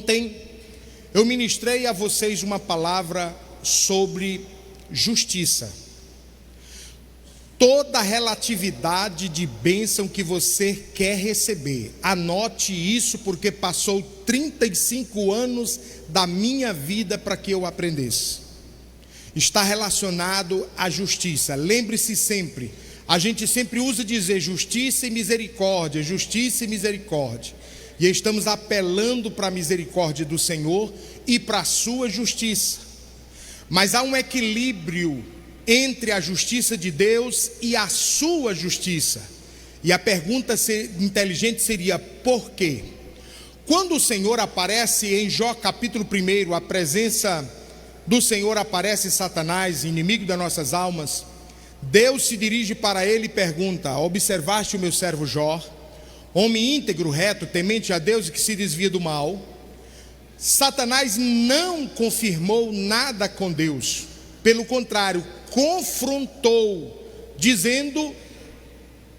Ontem eu ministrei a vocês uma palavra sobre justiça. Toda relatividade de bênção que você quer receber, anote isso, porque passou 35 anos da minha vida para que eu aprendesse. Está relacionado à justiça. Lembre-se sempre, a gente sempre usa dizer justiça e misericórdia, justiça e misericórdia. E estamos apelando para a misericórdia do Senhor e para a sua justiça. Mas há um equilíbrio entre a justiça de Deus e a sua justiça. E a pergunta inteligente seria: por quê? Quando o Senhor aparece em Jó capítulo 1, a presença do Senhor aparece em Satanás, inimigo das nossas almas. Deus se dirige para ele e pergunta: observaste o meu servo Jó, homem íntegro, reto, temente a Deus e que se desvia do mal? Satanás não confirmou nada com Deus, pelo contrário, confrontou, dizendo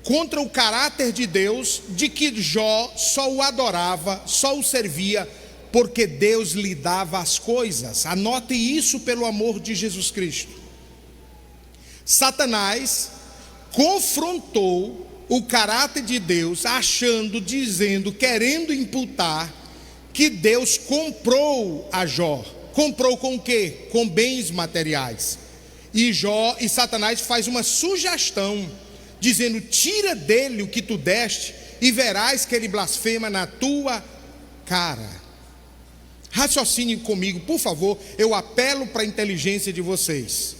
contra o caráter de Deus, de que Jó só o adorava, só o servia, porque Deus lhe dava as coisas. Anote isso, pelo amor de Jesus Cristo. Satanás confrontou o caráter de Deus, achando, dizendo, querendo imputar que Deus comprou a Jó. Comprou com o quê? Com bens materiais. E Satanás faz uma sugestão, dizendo: tira dele o que tu deste e verás que ele blasfema na tua cara. Raciocine comigo, por favor. Eu apelo para a inteligência de vocês.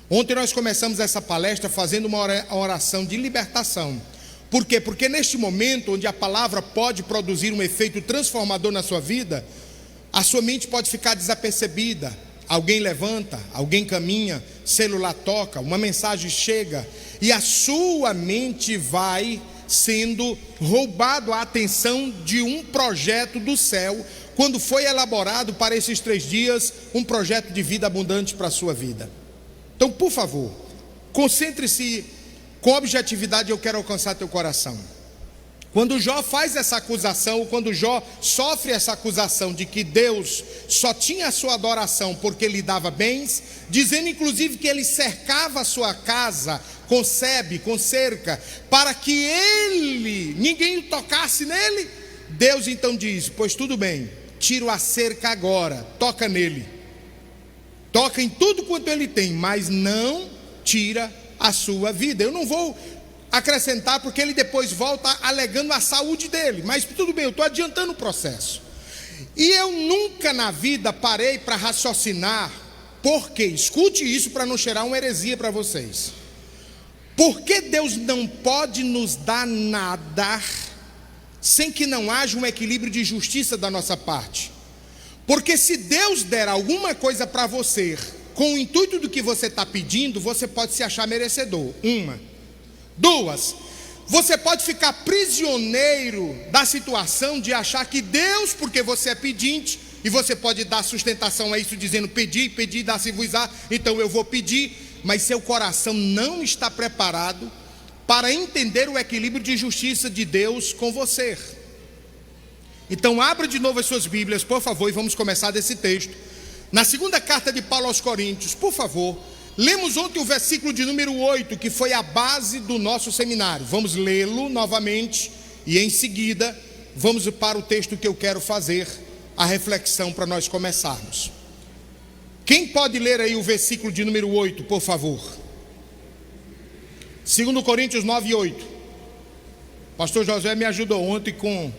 Ontem nós começamos essa palestra fazendo uma oração de libertação. Por quê? Porque neste momento onde a palavra pode produzir um efeito transformador na sua vida, a sua mente pode ficar desapercebida. Alguém levanta, alguém caminha, celular toca, uma mensagem chega, e a sua mente vai sendo roubado a atenção de um projeto do céu, quando foi elaborado para esses 3 dias um projeto de vida abundante para a sua vida. Então, por favor, concentre-se com objetividade. Eu quero alcançar teu coração. Quando Jó faz essa acusação, quando Jó sofre essa acusação de que Deus só tinha a sua adoração porque lhe dava bens, dizendo inclusive que ele cercava a sua casa com sebe, com cerca, para que ninguém tocasse nele, Deus então diz: pois tudo bem, tiro a cerca agora, toca nele, toca em tudo quanto ele tem, mas não tira a sua vida. Eu não vou acrescentar, porque ele depois volta alegando a saúde dele, mas tudo bem, eu estou adiantando o processo. E eu nunca na vida parei para raciocinar, porque, escute isso para não cheirar uma heresia para vocês, por que Deus não pode nos dar nada sem que não haja um equilíbrio de justiça da nossa parte? Porque se Deus der alguma coisa para você com o intuito do que você está pedindo, você pode se achar merecedor. 1. 2, você pode ficar prisioneiro da situação de achar que Deus, porque você é pedinte, e você pode dar sustentação a isso dizendo: pedi, dá-se-vos-á, então eu vou pedir, mas seu coração não está preparado para entender o equilíbrio de justiça de Deus com você. Então abra de novo as suas Bíblias, por favor, e vamos começar desse texto, na segunda carta de Paulo aos Coríntios, por favor. Lemos ontem o versículo de número 8, que foi a base do nosso seminário. Vamos lê-lo novamente e em seguida vamos para o texto que eu quero fazer a reflexão para nós começarmos. Quem pode ler aí o versículo de número 8, por favor? 2 Coríntios 9, 8. Pastor José me ajudou ontem com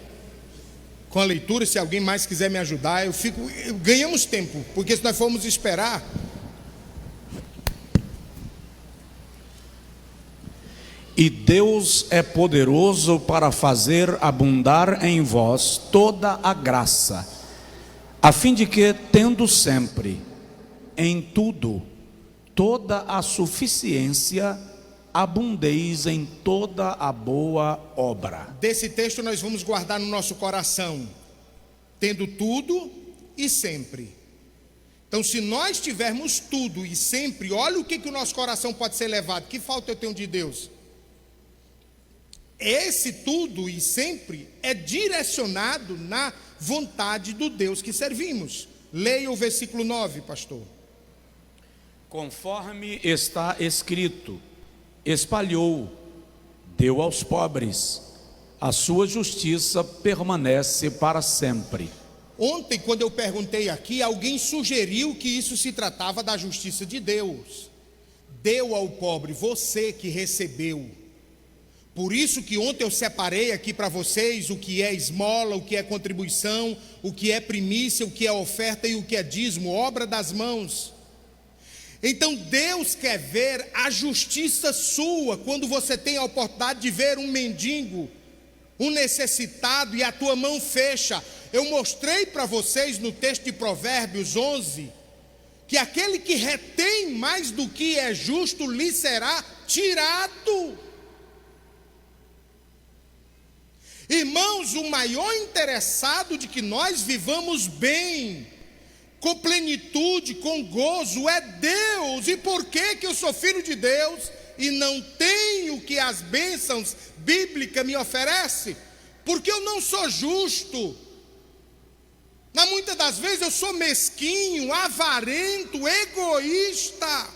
a leitura. Se alguém mais quiser me ajudar, ganhamos tempo, porque se nós formos esperar... E Deus é poderoso para fazer abundar em vós toda a graça, a fim de que, tendo sempre, em tudo, toda a suficiência, abundeis em toda a boa obra. Desse texto nós vamos guardar no nosso coração: tendo tudo e sempre. Então, se nós tivermos tudo e sempre, olha o que o nosso coração pode ser levado. Que falta eu tenho de Deus? Esse tudo e sempre é direcionado na vontade do Deus que servimos. Leia o versículo 9, pastor. Conforme está escrito, espalhou, deu aos pobres, a sua justiça permanece para sempre. Ontem, quando eu perguntei aqui, alguém sugeriu que isso se tratava da justiça de Deus. Deu ao pobre, você que recebeu. Por isso que ontem eu separei aqui para vocês o que é esmola, o que é contribuição, o que é primícia, o que é oferta e o que é dízimo, obra das mãos. Então Deus quer ver a justiça sua quando você tem a oportunidade de ver um mendigo, um necessitado e a tua mão fecha. Eu mostrei para vocês no texto de Provérbios 11 que aquele que retém mais do que é justo lhe será tirado. Irmãos, o maior interessado de que nós vivamos bem, com plenitude, com gozo, é Deus. E por que eu sou filho de Deus e não tenho o que as bênçãos bíblicas me oferecem? Porque eu não sou justo. Muitas das vezes eu sou mesquinho, avarento, egoísta.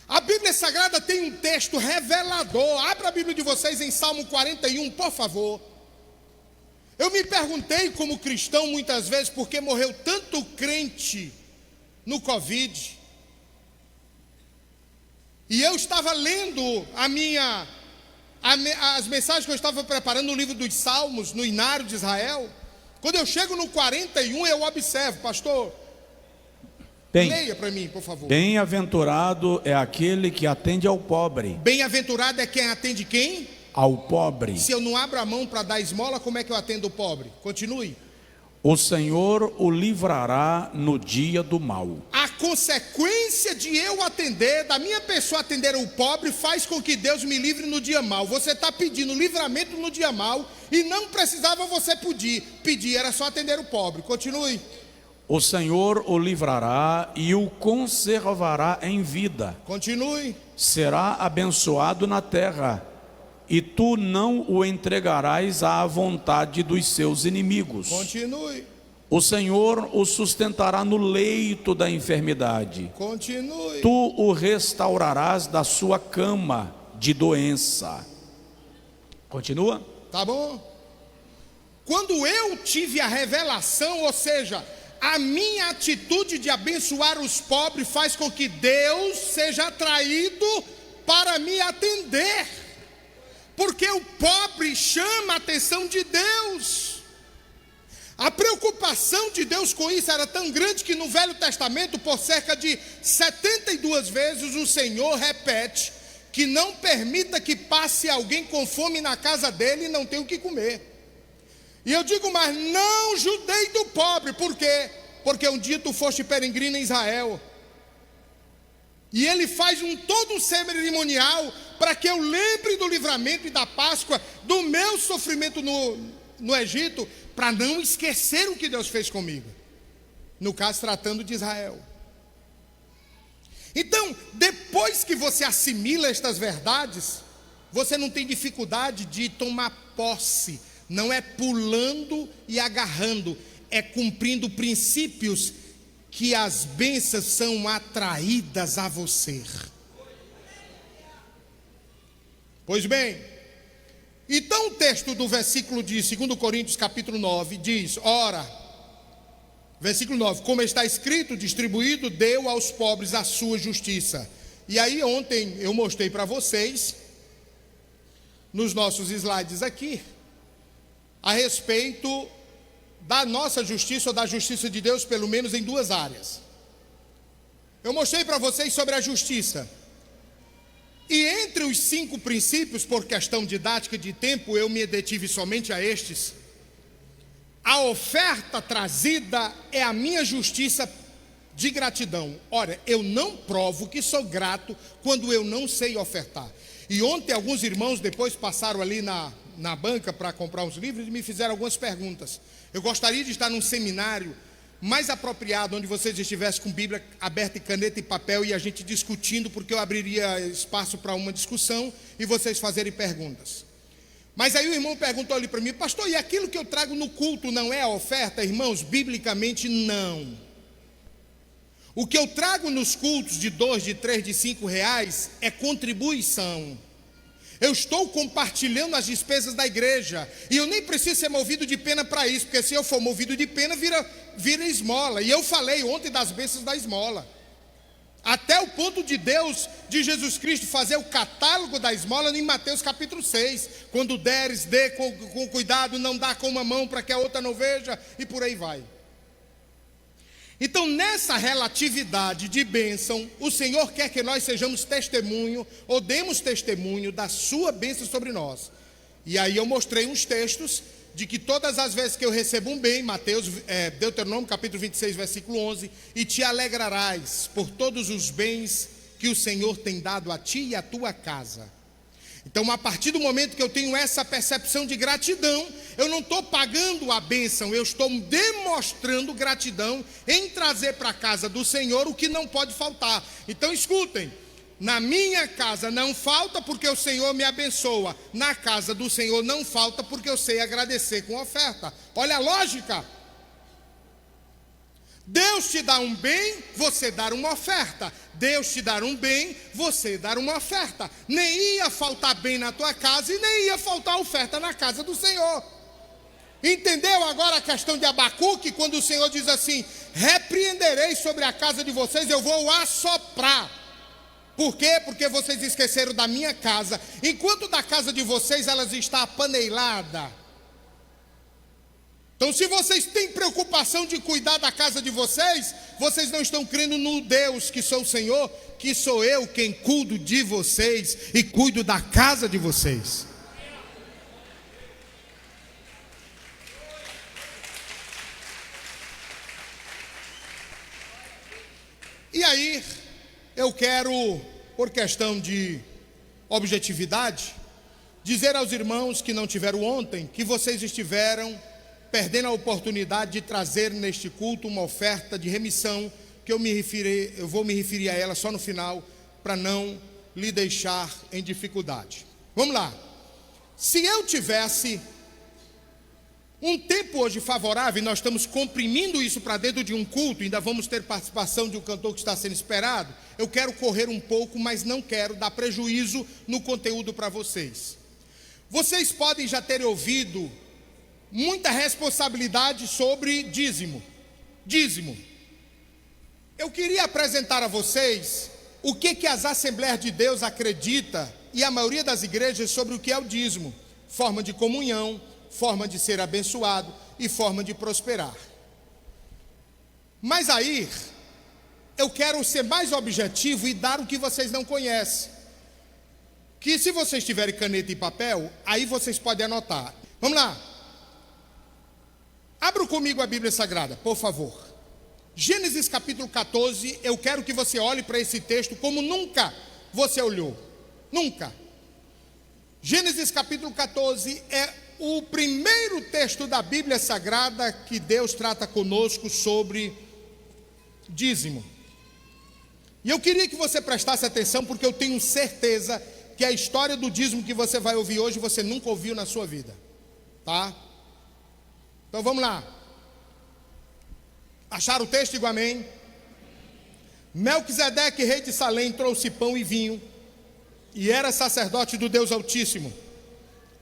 A Bíblia Sagrada tem um texto revelador. Abra a Bíblia de vocês em Salmo 41, por favor. Eu me perguntei como cristão muitas vezes, porque morreu tanto crente no Covid. E eu estava lendo as mensagens que eu estava preparando no livro dos Salmos, no Inário de Israel. Quando eu chego no 41, eu observo, pastor, leia para mim, por favor. Bem-aventurado é aquele que atende ao pobre. Bem-aventurado é quem atende quem? Ao pobre. Se eu não abro a mão para dar esmola, como é que eu atendo o pobre? Continue. O Senhor o livrará no dia do mal. A consequência de eu atender, da minha pessoa atender o pobre, faz com que Deus me livre no dia mal. Você está pedindo livramento no dia mal e não precisava você pedir, era só atender o pobre. Continue. O Senhor o livrará e o conservará em vida. Continue. Será abençoado na terra, e tu não o entregarás à vontade dos seus inimigos. Continue. O Senhor o sustentará no leito da enfermidade. Continue. Tu o restaurarás da sua cama de doença. Continua? Tá bom. Quando eu tive a revelação, ou seja, a minha atitude de abençoar os pobres faz com que Deus seja atraído para me atender. Porque o pobre chama a atenção de Deus. A preocupação de Deus com isso era tão grande que no Velho Testamento, por cerca de 72 vezes, o Senhor repete que não permita que passe alguém com fome na casa dele e não tenha o que comer. E eu digo, mas não judei do pobre. Por quê? Porque um dia tu foste peregrino em Israel. E ele faz todo um cerimonial para que eu lembre do livramento e da Páscoa, do meu sofrimento no Egito, para não esquecer o que Deus fez comigo. No caso, tratando de Israel. Então, depois que você assimila estas verdades, você não tem dificuldade de tomar posse. Não é pulando e agarrando, é cumprindo princípios que as bênçãos são atraídas a você. Pois bem, então o texto do versículo de 2 Coríntios capítulo 9 diz, ora, versículo 9, como está escrito, distribuído, deu aos pobres a sua justiça. E aí ontem eu mostrei para vocês, nos nossos slides aqui, a respeito da nossa justiça ou da justiça de Deus, pelo menos em duas áreas. Eu mostrei para vocês sobre a justiça. E entre os 5 princípios, por questão didática de tempo, eu me detive somente a estes. A oferta trazida é a minha justiça de gratidão. Ora, eu não provo que sou grato quando eu não sei ofertar. E ontem alguns irmãos depois passaram ali na banca para comprar uns livros e me fizeram algumas perguntas. Eu gostaria de estar num seminário mais apropriado, onde vocês estivessem com Bíblia aberta e caneta e papel e a gente discutindo, porque eu abriria espaço para uma discussão e vocês fazerem perguntas. Mas aí o irmão perguntou ali para mim: pastor, e aquilo que eu trago no culto não é a oferta? Irmãos, biblicamente não. O que eu trago nos cultos de 2, de 3, de 5 reais é contribuição. Eu estou compartilhando as despesas da igreja, e eu nem preciso ser movido de pena para isso, porque se eu for movido de pena, vira esmola. E eu falei ontem das bênçãos da esmola, até o ponto de Deus, de Jesus Cristo, fazer o catálogo da esmola em Mateus capítulo 6, quando deres, dê com cuidado, não dá com uma mão para que a outra não veja, e por aí vai. Então, nessa relatividade de bênção, o Senhor quer que nós sejamos testemunho, ou demos testemunho da sua bênção sobre nós. E aí eu mostrei uns textos de que todas as vezes que eu recebo um bem, Deuteronômio capítulo 26, versículo 11, e te alegrarás por todos os bens que o Senhor tem dado a ti e à tua casa. Então, a partir do momento que eu tenho essa percepção de gratidão, eu não estou pagando a bênção, eu estou demonstrando gratidão em trazer para a casa do Senhor o que não pode faltar. Então, escutem, na minha casa não falta porque o Senhor me abençoa, na casa do Senhor não falta porque eu sei agradecer com oferta. Olha a lógica. Deus te dá um bem, você dar uma oferta. Deus te dar um bem, você dar uma oferta. Nem ia faltar bem na tua casa e nem ia faltar oferta na casa do Senhor. Entendeu agora a questão de Abacuque, quando o Senhor diz assim: repreenderei sobre a casa de vocês, eu vou assoprar. Por quê? Porque vocês esqueceram da minha casa, enquanto da casa de vocês ela está apaneilada. Então, se vocês têm preocupação de cuidar da casa de vocês, vocês não estão crendo no Deus que sou o Senhor, que sou eu quem cuido de vocês e cuido da casa de vocês. E aí, eu quero, por questão de objetividade, dizer aos irmãos que não tiveram ontem, que vocês estiveram perdendo a oportunidade de trazer neste culto uma oferta de remissão, que eu vou me referir a ela só no final, para não lhe deixar em dificuldade. Vamos lá. Se eu tivesse um tempo hoje favorável, e nós estamos comprimindo isso para dentro de um culto, ainda vamos ter participação de um cantor que está sendo esperado, eu quero correr um pouco, mas não quero dar prejuízo no conteúdo para vocês. Vocês podem já ter ouvido muita responsabilidade sobre dízimo. Eu queria apresentar a vocês o que as Assembleias de Deus acreditam, e a maioria das igrejas, sobre o que é o dízimo: forma de comunhão, forma de ser abençoado e forma de prosperar. Mas aí, eu quero ser mais objetivo e dar o que vocês não conhecem, que se vocês tiverem caneta e papel, aí vocês podem anotar. Vamos lá. Abra comigo a Bíblia Sagrada, por favor. Gênesis capítulo 14, eu quero que você olhe para esse texto como nunca você olhou. Nunca. Gênesis capítulo 14 é o primeiro texto da Bíblia Sagrada que Deus trata conosco sobre dízimo. E eu queria que você prestasse atenção, porque eu tenho certeza que a história do dízimo que você vai ouvir hoje, você nunca ouviu na sua vida. Tá? Então vamos lá. Acharam o texto? Digo amém. Melquisedeque, rei de Salém, trouxe pão e vinho, e era sacerdote do Deus Altíssimo.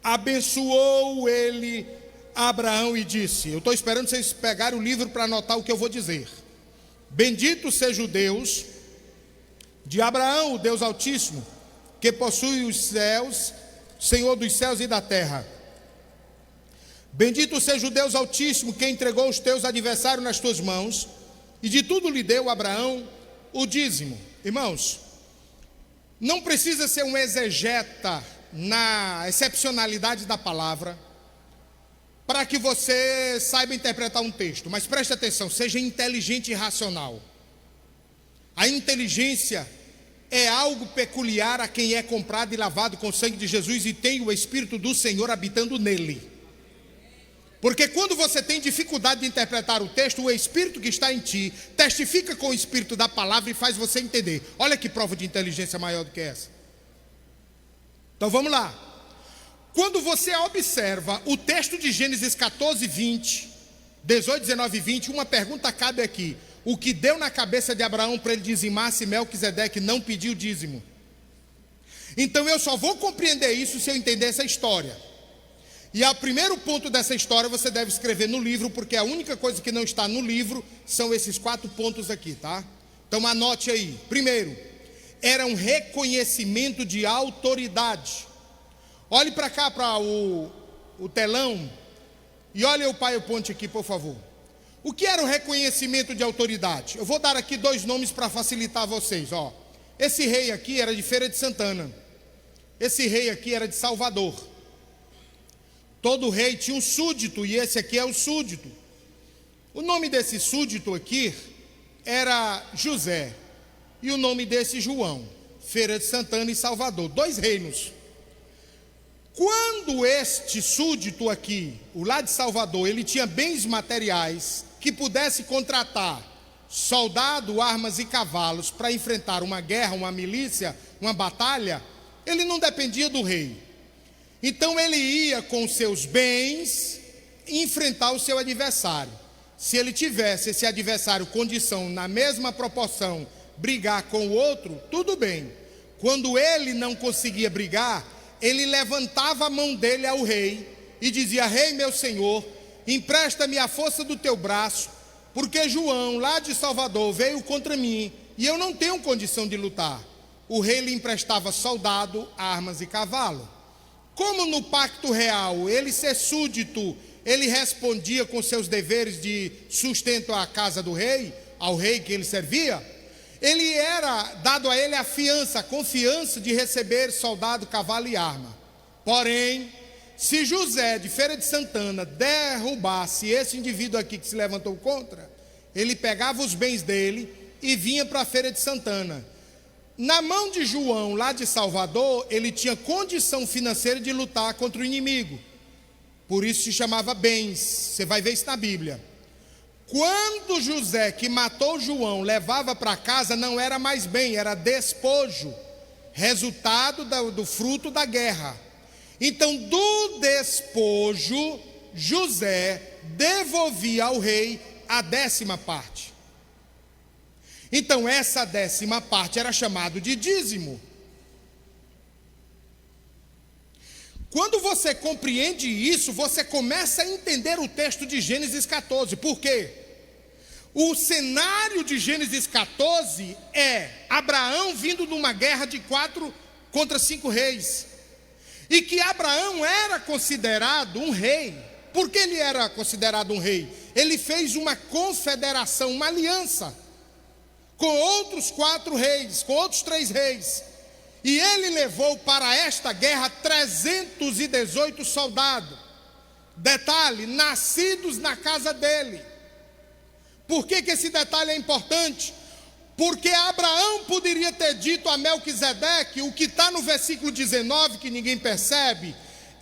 Abençoou ele Abraão e disse: eu estou esperando vocês pegarem o livro para anotar o que eu vou dizer. Bendito seja o Deus de Abraão, o Deus Altíssimo, que possui os céus, Senhor dos céus e da terra. Bendito seja o Deus Altíssimo, que entregou os teus adversários nas tuas mãos, e de tudo lhe deu Abraão o dízimo. Irmãos, não precisa ser um exegeta na excepcionalidade da palavra para que você saiba interpretar um texto, mas preste atenção, seja inteligente e racional. A inteligência é algo peculiar a quem é comprado e lavado com o sangue de Jesus e tem o Espírito do Senhor habitando nele. Porque quando você tem dificuldade de interpretar o texto, o Espírito que está em ti testifica com o Espírito da palavra e faz você entender. Olha que prova de inteligência maior do que essa. Então vamos lá. Quando você observa o texto de Gênesis 14, 20, 18, 19 e 20, uma pergunta cabe aqui: o que deu na cabeça de Abraão para ele dizimar se Melquisedeque não pediu dízimo? Então eu só vou compreender isso se eu entender essa história. E o primeiro ponto dessa história você deve escrever no livro, porque a única coisa que não está no livro são esses 4 pontos aqui, tá? Então anote aí. Primeiro, era um reconhecimento de autoridade. Olhe para cá, para o telão, e olhe o PowerPoint aqui, por favor. O que era o reconhecimento de autoridade? Eu vou dar aqui 2 nomes para facilitar vocês, ó. Esse rei aqui era de Feira de Santana. Esse rei aqui era de Salvador. Todo rei tinha um súdito, e esse aqui é o súdito. O nome desse súdito aqui era José, e o nome desse João. Feira de Santana e Salvador, 2 reinos. Quando este súdito aqui, o lá de Salvador, ele tinha bens materiais que pudesse contratar soldado, armas e cavalos para enfrentar uma guerra, uma milícia, uma batalha, ele não dependia do rei. Então ele ia com seus bens enfrentar o seu adversário. Se ele tivesse esse adversário condição, na mesma proporção, brigar com o outro, tudo bem. Quando ele não conseguia brigar, ele levantava a mão dele ao rei e dizia: rei meu senhor, empresta-me a força do teu braço, porque João lá de Salvador veio contra mim e eu não tenho condição de lutar. O rei lhe emprestava soldado, armas e cavalo. Como no pacto real, ele ser súdito, ele respondia com seus deveres de sustento à casa do rei, ao rei que ele servia, ele era dado a ele a fiança, a confiança de receber soldado, cavalo e arma. Porém, se José de Feira de Santana derrubasse esse indivíduo aqui que se levantou contra, ele pegava os bens dele e vinha para a Feira de Santana. Na mão de João, lá de Salvador, ele tinha condição financeira de lutar contra o inimigo. Por isso se chamava bens. Você vai ver isso na Bíblia. Quando José, que matou João, levava para casa, não era mais bem, era despojo, resultado do fruto da guerra. Então, do despojo, José devolvia ao rei a 10ª parte. Então essa 10ª parte era chamado de dízimo. Quando você compreende isso, você começa a entender o texto de Gênesis 14. Por quê? O cenário de Gênesis 14 é Abraão vindo de uma guerra de 4 contra 5 reis. E que Abraão era considerado um rei. Por que ele era considerado um rei? Ele fez uma confederação, uma aliança com outros 4 reis, com outros 3 reis, e ele levou para esta guerra 318 soldados, detalhe, nascidos na casa dele. Por que esse detalhe é importante? Porque Abraão poderia ter dito a Melquisedeque, o que está no versículo 19, que ninguém percebe,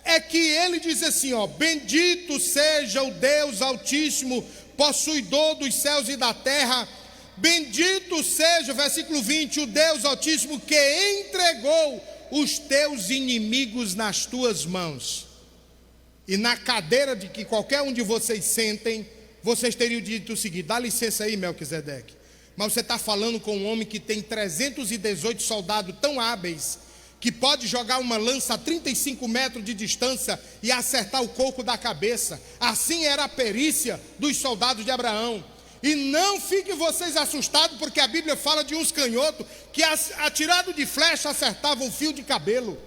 é que ele diz assim, ó: bendito seja o Deus Altíssimo, possuidor dos céus e da terra. Bendito seja, versículo 20, o Deus Altíssimo que entregou os teus inimigos nas tuas mãos. E na cadeira de que qualquer um de vocês sentem, vocês teriam dito o seguinte: dá licença aí, Melquisedeque, mas você está falando com um homem que tem 318 soldados tão hábeis, que pode jogar uma lança a 35 metros de distância e acertar o coco da cabeça. Assim era a perícia dos soldados de Abraão. E não fiquem vocês assustados, porque a Bíblia fala de uns canhotos que atirado de flecha acertavam um fio de cabelo.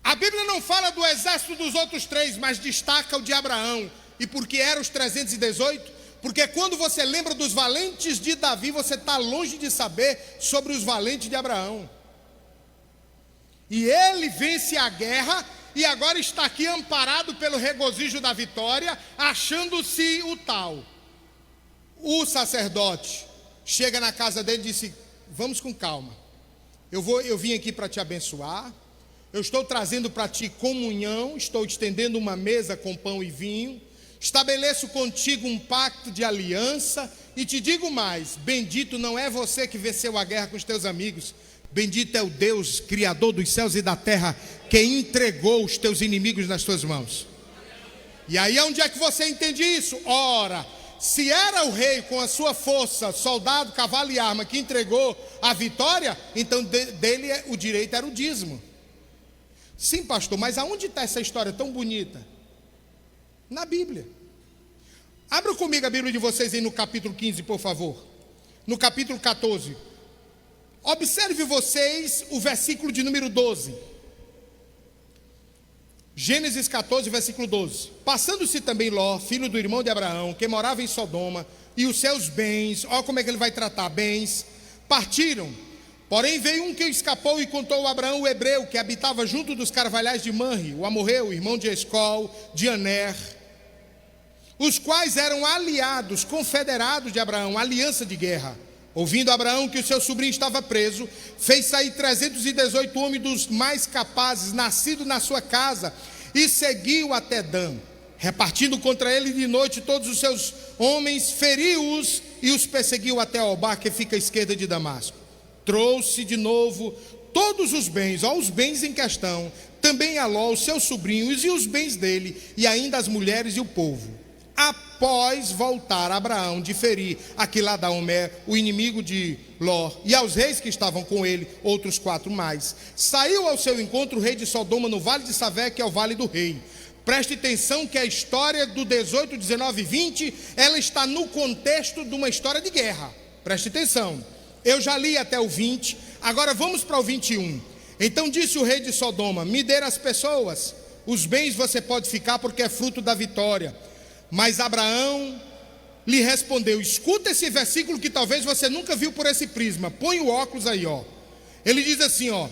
A Bíblia não fala do exército dos outros 3, mas destaca o de Abraão. E por que eram os 318? Porque quando você lembra dos valentes de Davi, você está longe de saber sobre os valentes de Abraão. E ele vence a guerra e agora está aqui amparado pelo regozijo da vitória, achando-se o tal. O sacerdote chega na casa dele e disse: vamos com calma, eu vim aqui para te abençoar, eu estou trazendo para ti comunhão, estou estendendo uma mesa com pão e vinho, estabeleço contigo um pacto de aliança, e te digo mais: bendito não é você que venceu a guerra com os teus amigos, Bendito é o Deus, Criador dos céus e da terra, que entregou os teus inimigos nas tuas mãos. E aí onde é que você entende isso? Ora, se era o rei com a sua força, soldado, cavalo e arma, que entregou a vitória, então dele o direito era o dízimo. Sim, pastor, mas aonde está essa história tão bonita? Na Bíblia. Abra comigo a Bíblia de vocês aí no capítulo 15, por favor. No capítulo 14. Observe vocês o versículo de número 12. Gênesis 14, versículo 12. Passando-se também Ló, filho do irmão de Abraão, que morava em Sodoma, e os seus bens, olha como é que ele vai tratar, bens, partiram. Porém veio um que escapou e contou a Abraão o hebreu, que habitava junto dos carvalhais de Manre, o amorreu, irmão de Escol, de Aner, os quais eram aliados, confederados de Abraão, aliança de guerra. Ouvindo Abraão que o seu sobrinho estava preso, fez sair 318 homens dos mais capazes, nascidos na sua casa, e seguiu até Dan. Repartindo contra ele de noite todos os seus homens, feriu-os e os perseguiu até Obá, que fica à esquerda de Damasco. Trouxe de novo todos os bens, os bens em questão, também a Ló, os seus sobrinhos e os bens dele, e ainda as mulheres e o povo. Após voltar Abraão de ferir Aquiladá-omer, o inimigo de Ló, e aos reis que estavam com ele, outros 4 mais, saiu ao seu encontro o rei de Sodoma no vale de Savé, que é o vale do rei. Preste atenção que a história do 18, 19 e 20, ela está no contexto de uma história de guerra. Preste atenção, eu já li até o 20, agora vamos para o 21. Então disse o rei de Sodoma: me dê as pessoas, os bens você pode ficar, porque é fruto da vitória. Mas Abraão lhe respondeu, escuta esse versículo que talvez você nunca viu por esse prisma, põe o óculos aí, ó. Ele diz assim, ó: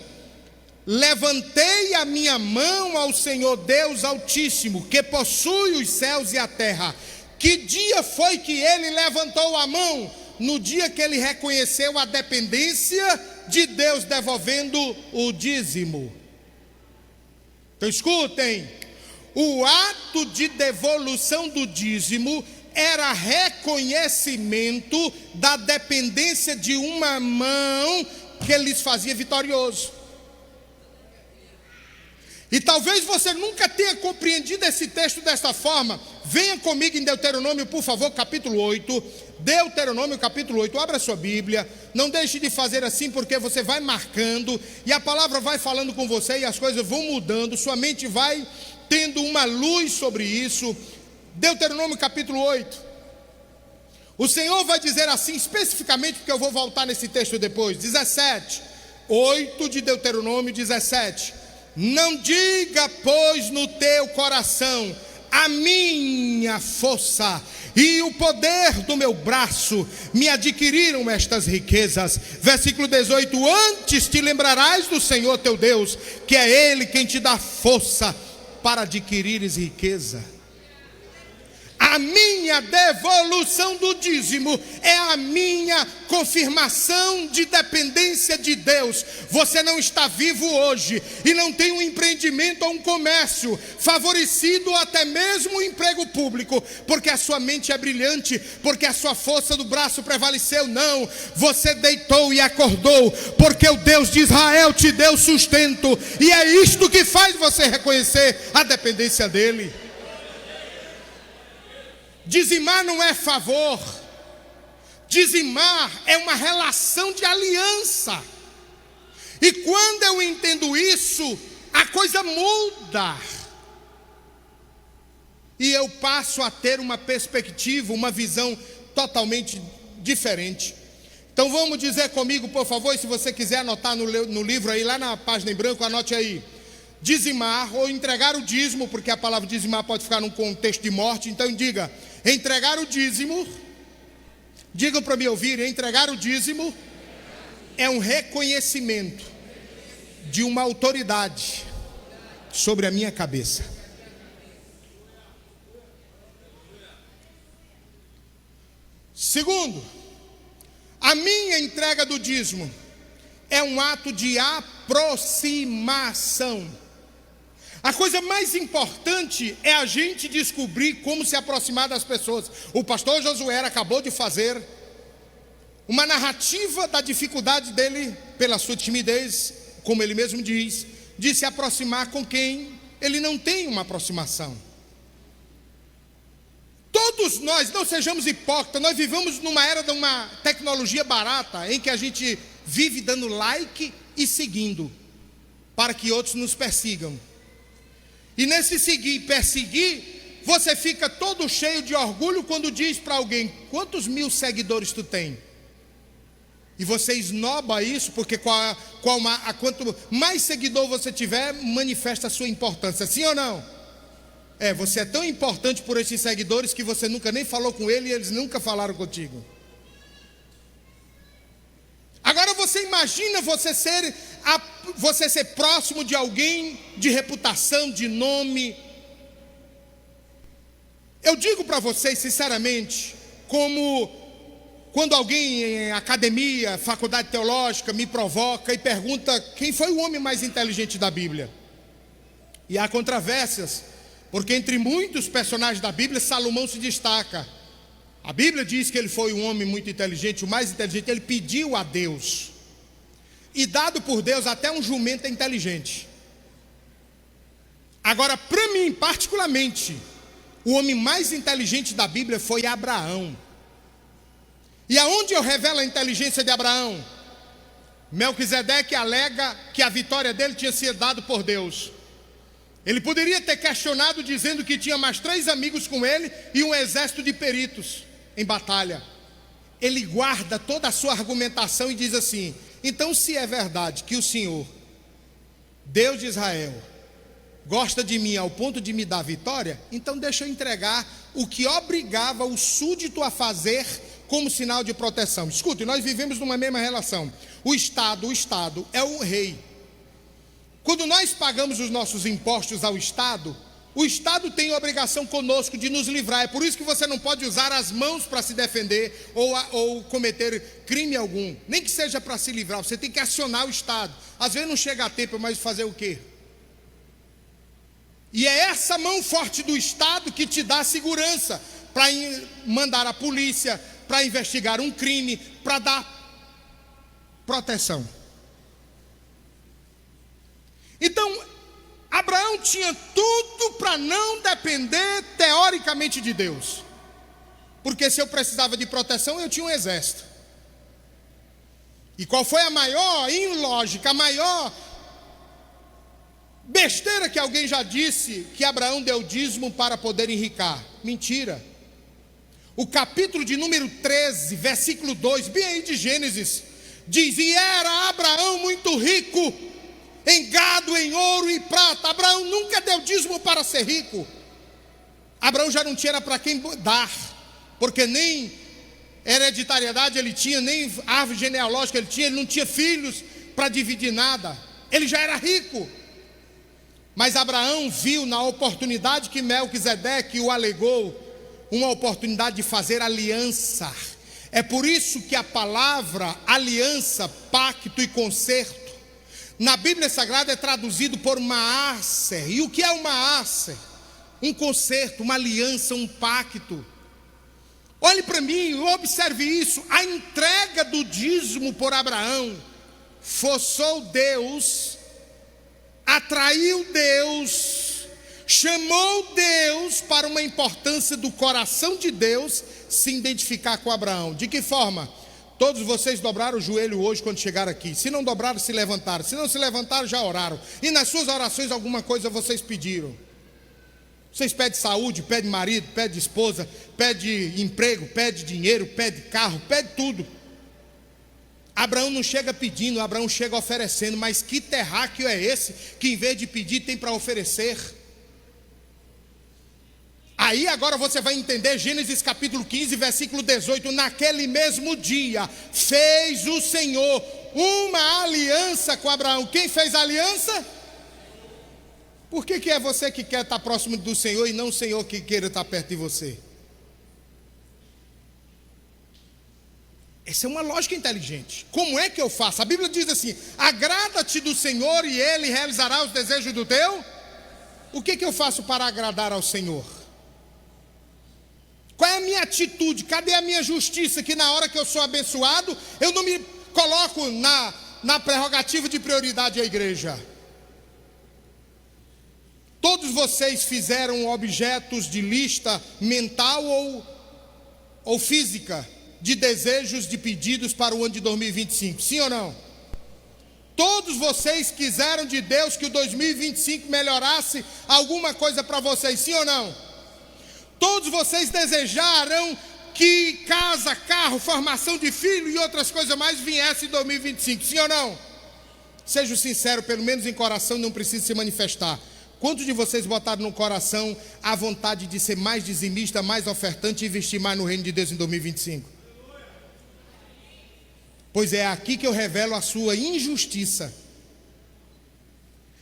levantei a minha mão ao Senhor Deus Altíssimo, que possui os céus e a terra. Que dia foi que ele levantou a mão? No dia que ele reconheceu a dependência de Deus, devolvendo o dízimo. Então escutem, o ato de devolução do dízimo era reconhecimento da dependência de uma mão que lhes fazia vitorioso. E talvez você nunca tenha compreendido esse texto desta forma. Venha comigo em Deuteronômio, por favor, capítulo 8. Deuteronômio, capítulo 8. Abra sua Bíblia. Não deixe de fazer assim, porque você vai marcando e a palavra vai falando com você e as coisas vão mudando. Sua mente vai tendo uma luz sobre isso. Deuteronômio, capítulo 8. O Senhor vai dizer assim, especificamente, porque eu vou voltar nesse texto depois. 17. 8 de Deuteronômio 17. Não diga, pois, no teu coração: a minha força e o poder do meu braço me adquiriram estas riquezas. Versículo 18: antes te lembrarás do Senhor teu Deus, que é Ele quem te dá força para adquirires riqueza. A minha devolução do dízimo é a minha confirmação de dependência de Deus. Você não está vivo hoje e não tem um empreendimento ou um comércio favorecido, ou até mesmo um emprego público, porque a sua mente é brilhante, porque a sua força do braço prevaleceu. Não, você deitou e acordou, porque o Deus de Israel te deu sustento, e é isto que faz você reconhecer a dependência dele. Dizimar não é favor, dizimar é uma relação de aliança. E quando eu entendo isso, a coisa muda. E eu passo a ter uma perspectiva, uma visão totalmente diferente. Então vamos dizer comigo, por favor, e se você quiser anotar no livro aí, lá na página em branco, anote aí. Dizimar ou entregar o dízimo, porque a palavra dizimar pode ficar num contexto de morte. Então diga: entregar o dízimo. Digam para me ouvir: entregar o dízimo é um reconhecimento de uma autoridade sobre a minha cabeça. Segundo, a minha entrega do dízimo é um ato de aproximação. A coisa mais importante é a gente descobrir como se aproximar das pessoas. O pastor Josué acabou de fazer uma narrativa da dificuldade dele, pela sua timidez, como ele mesmo diz, de se aproximar com quem ele não tem uma aproximação. Todos nós, não sejamos hipócritas, nós vivemos numa era de uma tecnologia barata, em que a gente vive dando like e seguindo, para que outros nos persigam. E nesse seguir e perseguir, você fica todo cheio de orgulho quando diz para alguém: quantos mil seguidores tu tem? E você esnoba isso, porque quanto mais seguidor você tiver, manifesta a sua importância, sim ou não? Você é tão importante por esses seguidores que você nunca nem falou com ele e eles nunca falaram contigo. Agora você imagina você ser próximo de alguém de reputação, de nome. Eu digo para vocês sinceramente, como quando alguém em academia, faculdade teológica, me provoca e pergunta quem foi o homem mais inteligente da Bíblia. E há controvérsias, porque entre muitos personagens da Bíblia, Salomão se destaca. A Bíblia diz que ele foi um homem muito inteligente, o mais inteligente. Ele pediu a Deus, e dado por Deus, até um jumento é inteligente. Agora, para mim particularmente, o homem mais inteligente da Bíblia foi Abraão. E aonde eu revelo a inteligência de Abraão? Melquisedeque alega que a vitória dele tinha sido dada por Deus. Ele poderia ter questionado dizendo que tinha mais 3 amigos com ele e um exército de peritos em batalha. Ele guarda toda a sua argumentação e diz assim: então, se é verdade que o Senhor, Deus de Israel, gosta de mim ao ponto de me dar vitória, então deixa eu entregar o que obrigava o súdito a fazer como sinal de proteção. Escute, nós vivemos numa mesma relação. O Estado é o rei. Quando nós pagamos os nossos impostos ao Estado, o Estado tem a obrigação conosco de nos livrar. É por isso que você não pode usar as mãos para se defender ou cometer crime algum, nem que seja para se livrar. Você tem que acionar o Estado. Às vezes não chega a tempo, mas fazer o quê? E é essa mão forte do Estado que te dá segurança para mandar a polícia, para investigar um crime, para dar proteção. Então, Abraão tinha tudo para não depender teoricamente de Deus, porque se eu precisava de proteção, eu tinha um exército. E qual foi a maior ilógica, a maior besteira que alguém já disse? Que Abraão deu dízimo para poder enricar. Mentira. O capítulo de número 13, versículo 2, bem aí de Gênesis, diz: e era Abraão muito rico em gado, em ouro e prata. Abraão nunca deu dízimo para ser rico. Abraão já não tinha para quem dar, porque nem hereditariedade ele tinha, nem árvore genealógica ele tinha, ele não tinha filhos para dividir nada. Ele já era rico. Mas Abraão viu na oportunidade que Melquisedeque o alegou, uma oportunidade de fazer aliança. É por isso que a palavra aliança, pacto e concerto na Bíblia Sagrada é traduzido por maaser. E o que é um maaser? Um concerto, uma aliança, um pacto. Olhe para mim, observe isso. A entrega do dízimo por Abraão forçou Deus, atraiu Deus, chamou Deus para uma importância do coração de Deus se identificar com Abraão. De que forma? Todos vocês dobraram o joelho hoje quando chegaram aqui. Se não dobraram, se levantaram. Se não se levantaram, já oraram. E nas suas orações alguma coisa vocês pediram. Vocês pedem saúde, pedem marido, pedem esposa, pedem emprego, pedem dinheiro, pedem carro, pedem tudo. Abraão não chega pedindo, Abraão chega oferecendo. Mas que terráqueo é esse que em vez de pedir tem para oferecer? Aí agora você vai entender Gênesis capítulo 15, versículo 18. Naquele mesmo dia fez o Senhor uma aliança com Abraão. Quem fez a aliança? Por que é você que quer estar próximo do Senhor e não o Senhor que queira estar perto de você? Essa é uma lógica inteligente. Como é que eu faço? A Bíblia diz assim: agrada-te do Senhor e Ele realizará os desejos do teu. O que eu faço para agradar ao Senhor? Qual é a minha atitude? Cadê a minha justiça? Que na hora que eu sou abençoado, eu não me coloco na prerrogativa de prioridade à igreja. Todos vocês fizeram objetos de lista mental ou física de desejos, de pedidos para o ano de 2025, sim ou não? Todos vocês quiseram de Deus que o 2025 melhorasse alguma coisa para vocês, sim ou não? Todos vocês desejaram que casa, carro, formação de filho e outras coisas mais viessem em 2025, sim ou não? Seja sincero, pelo menos em coração, não precisa se manifestar. Quantos de vocês botaram no coração a vontade de ser mais dizimista, mais ofertante e investir mais no reino de Deus em 2025? Pois é aqui que eu revelo a sua injustiça.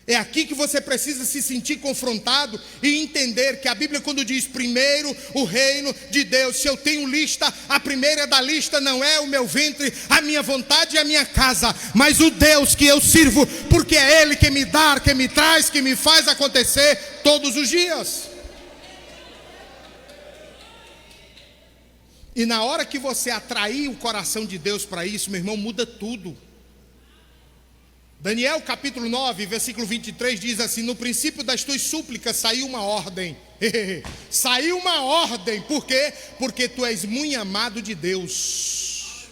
É aqui que você precisa se sentir confrontado e entender que a Bíblia, quando diz primeiro o reino de Deus, se eu tenho lista, a primeira da lista não é o meu ventre, a minha vontade e a minha casa, mas o Deus que eu sirvo, porque é Ele que me dá, que me traz, que me faz acontecer todos os dias. E na hora que você atrair o coração de Deus para isso, meu irmão, muda tudo. Daniel capítulo 9, versículo 23 diz assim: no princípio das tuas súplicas saiu uma ordem. Saiu uma ordem, por quê? Porque tu és muito amado de Deus.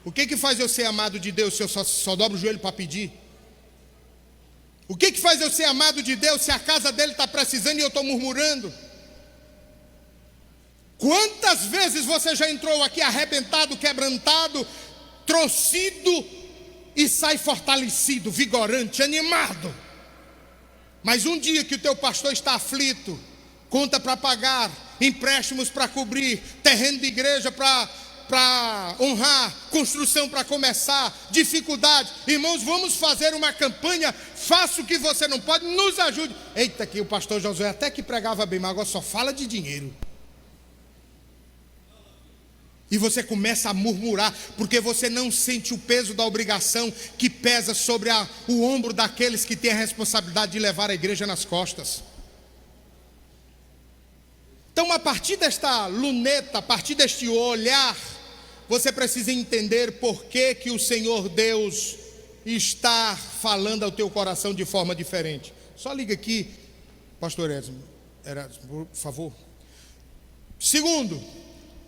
O que faz eu ser amado de Deus se eu só dobro o joelho para pedir? O que faz eu ser amado de Deus se a casa dele está precisando e eu estou murmurando? Quantas vezes você já entrou aqui arrebentado, quebrantado, trouxido, e sai fortalecido, vigorante, animado? Mas um dia que o teu pastor está aflito, conta para pagar, empréstimos para cobrir, terreno de igreja para honrar, construção para começar, dificuldade, irmãos, vamos fazer uma campanha, faça o que você não pode, nos ajude. Eita, que o pastor Josué até que pregava bem, mas agora só fala de dinheiro. E você começa a murmurar, porque você não sente o peso da obrigação que pesa sobre o ombro daqueles que têm a responsabilidade de levar a igreja nas costas. Então, a partir desta luneta, a partir deste olhar, você precisa entender por que o Senhor Deus está falando ao teu coração de forma diferente. Só liga aqui, pastor Erasmo, por favor. Segundo,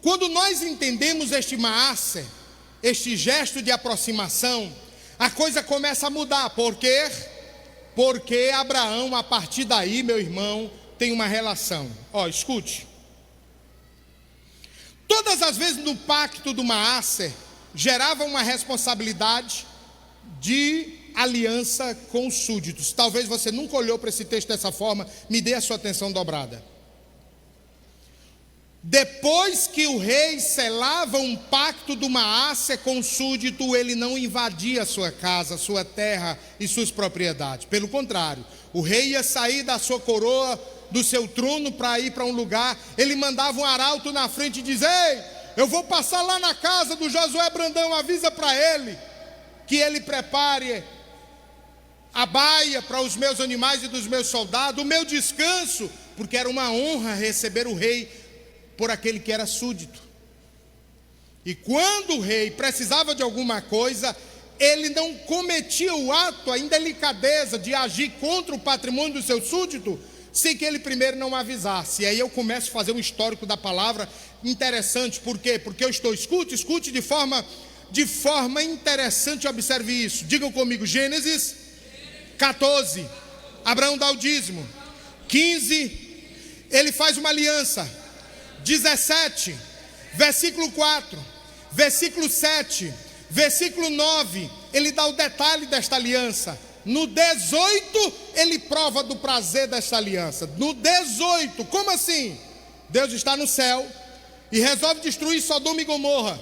quando nós entendemos este maaser, este gesto de aproximação, a coisa começa a mudar. Por quê? Porque Abraão, a partir daí, meu irmão, tem uma relação. Escute. Todas as vezes no pacto do maaser, gerava uma responsabilidade de aliança com os súditos. Talvez você nunca olhou para esse texto dessa forma, me dê a sua atenção dobrada. Depois que o rei selava um pacto do maaser com o súdito, ele não invadia a sua casa, sua terra e suas propriedades. Pelo contrário, o rei ia sair da sua coroa, do seu trono, para ir para um lugar. Ele mandava um arauto na frente e dizia: ei, eu vou passar lá na casa do Josué Brandão, avisa para ele que ele prepare a baia para os meus animais e dos meus soldados, o meu descanso, porque era uma honra receber o rei por aquele que era súdito. E quando o rei precisava de alguma coisa, ele não cometia o ato, a indelicadeza de agir contra o patrimônio do seu súdito, sem que ele primeiro não avisasse. E aí eu começo a fazer um histórico da palavra interessante. Por quê? Porque eu escute de forma interessante, observe isso. Digam comigo, Gênesis 14, Abraão dá o dízimo. 15, ele faz uma aliança. 17, versículo 4, versículo 7, versículo 9, ele dá o detalhe desta aliança. No 18, ele prova do prazer desta aliança. No 18, como assim? Deus está no céu e resolve destruir Sodoma e Gomorra.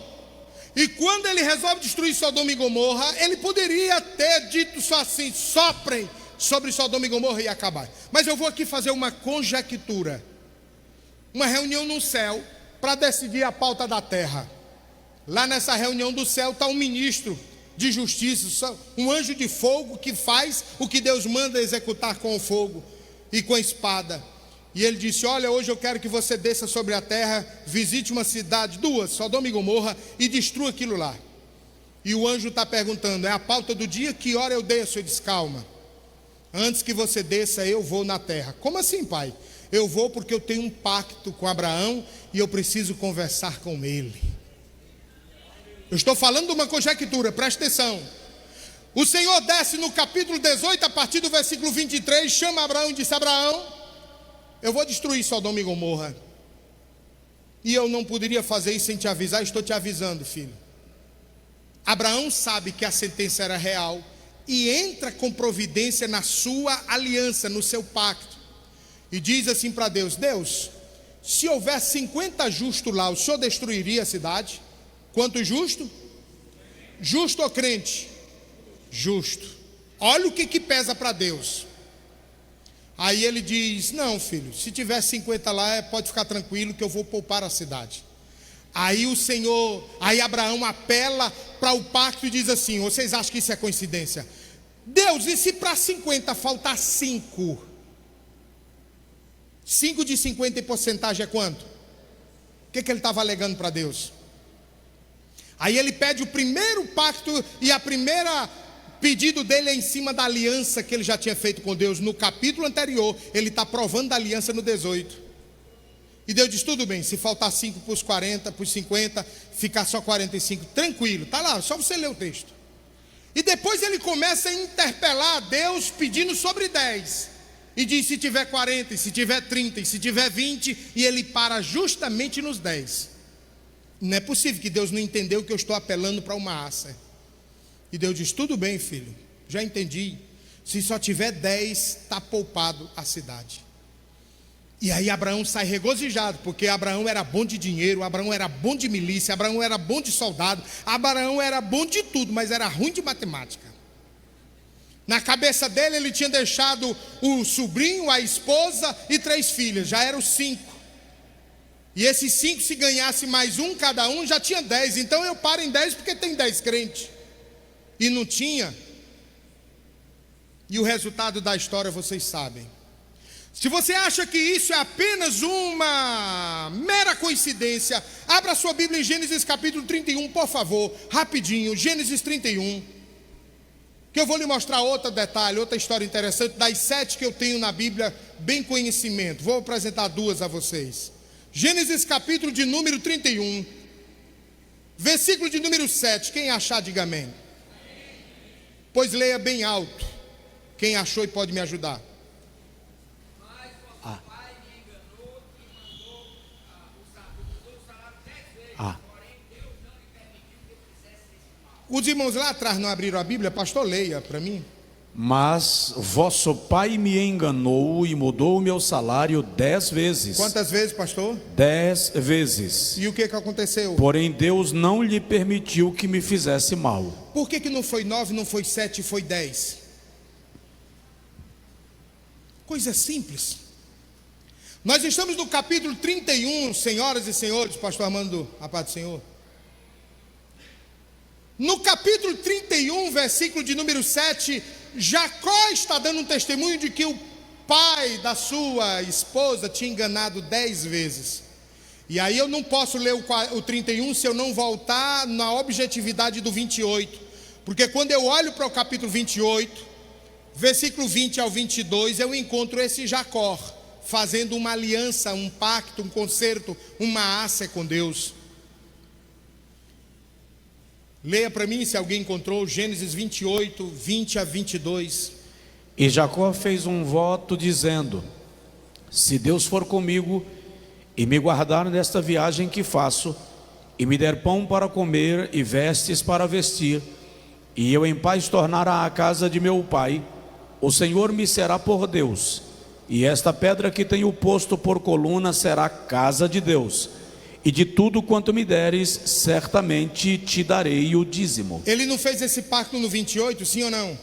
E quando ele resolve destruir Sodoma e Gomorra, ele poderia ter dito só assim: soprem sobre Sodoma e Gomorra e acabar. Mas eu vou aqui fazer uma conjectura. Uma reunião no céu para decidir a pauta da terra. Lá nessa reunião do céu está um ministro de justiça, um anjo de fogo que faz o que Deus manda executar com o fogo e com a espada. E ele disse: olha, hoje eu quero que você desça sobre a terra, visite uma cidade, duas, Sodoma e Gomorra, e destrua aquilo lá. E o anjo está perguntando: é a pauta do dia, que hora eu desço? Ele disse: calma, antes que você desça eu vou na terra. Como assim, pai? Eu vou porque eu tenho um pacto com Abraão e eu preciso conversar com ele. Eu estou falando de uma conjectura, presta atenção. O Senhor desce no capítulo 18, a partir do versículo 23, chama Abraão e disse: Abraão, eu vou destruir Sodoma e Gomorra. E eu não poderia fazer isso sem te avisar. Estou te avisando, filho. Abraão sabe que a sentença era real e entra com providência na sua aliança, no seu pacto. E diz assim para Deus: Deus, se houver 50 justos lá, o Senhor destruiria a cidade? Quanto justo? Justo ou crente? Justo. Olha o que pesa para Deus. Aí ele diz: não, filho, se tiver 50 lá, pode ficar tranquilo que eu vou poupar a cidade. Aí Abraão apela para o pacto e diz assim: vocês acham que isso é coincidência? Deus, e se para 50 faltar 5? 5 de 50 em porcentagem é quanto? O que ele estava alegando para Deus? Aí ele pede o primeiro pacto, e a primeira pedido dele é em cima da aliança que ele já tinha feito com Deus. No capítulo anterior, ele está provando da aliança no 18. E Deus diz: tudo bem, se faltar 5 para os 40, para os 50, ficar só 45, tranquilo, está lá, só você ler o texto. E depois ele começa a interpelar Deus pedindo sobre 10. E diz: se tiver 40, e se tiver 30, e se tiver 20, e ele para justamente nos 10. Não é possível que Deus não entendeu que eu estou apelando para uma aça. E Deus diz: tudo bem, filho, já entendi. Se só tiver 10, está poupado a cidade. E aí Abraão sai regozijado, porque Abraão era bom de dinheiro, Abraão era bom de milícia, Abraão era bom de soldado, Abraão era bom de tudo, mas era ruim de matemática. Na cabeça dele, ele tinha deixado o sobrinho, a esposa e 3 filhas, já eram 5. E esses 5, se ganhasse mais um cada um, já tinha 10. Então eu paro em 10 porque tem 10 crentes. E não tinha. E o resultado da história vocês sabem. Se você acha que isso é apenas uma mera coincidência, abra sua Bíblia em Gênesis capítulo 31, por favor, rapidinho, Gênesis 31. Que eu vou lhe mostrar outro detalhe, outra história interessante, das 7 que eu tenho na Bíblia, bem conhecimento. Vou apresentar 2 a vocês. Gênesis capítulo de número 31, versículo de número 7, quem achar diga amém. Pois leia bem alto, quem achou e pode me ajudar. Mas vosso pai me enganou e mandou o salário 10 vezes, porém Deus não lhe permitiu que eu fizesse esse mal. Os irmãos lá atrás não abriram a Bíblia? Pastor, leia para mim. Mas vosso pai me enganou e mudou o meu salário 10 vezes. Quantas vezes, pastor? 10 vezes. E o que aconteceu? Porém Deus não lhe permitiu que me fizesse mal. Por que não foi 9, não foi 7, foi 10? Coisa simples. Nós estamos no capítulo 31, senhoras e senhores, pastor Armando, a paz do Senhor. No capítulo 31, versículo de número 7, Jacó está dando um testemunho de que o pai da sua esposa tinha enganado 10 vezes. E aí eu não posso ler o 31 se eu não voltar na objetividade do 28. Porque quando eu olho para o capítulo 28, versículo 20 ao 22, eu encontro esse Jacó fazendo uma aliança, um pacto, um concerto, uma aça com Deus. Leia para mim, se alguém encontrou, Gênesis 28, 20 a 22. E Jacó fez um voto dizendo: se Deus for comigo e me guardar nesta viagem que faço, e me der pão para comer e vestes para vestir, e eu em paz tornar à casa de meu pai, o Senhor me será por Deus, e esta pedra que tenho posto por coluna será casa de Deus. E de tudo quanto me deres, certamente te darei o dízimo. Ele não fez esse pacto no 28, sim ou não?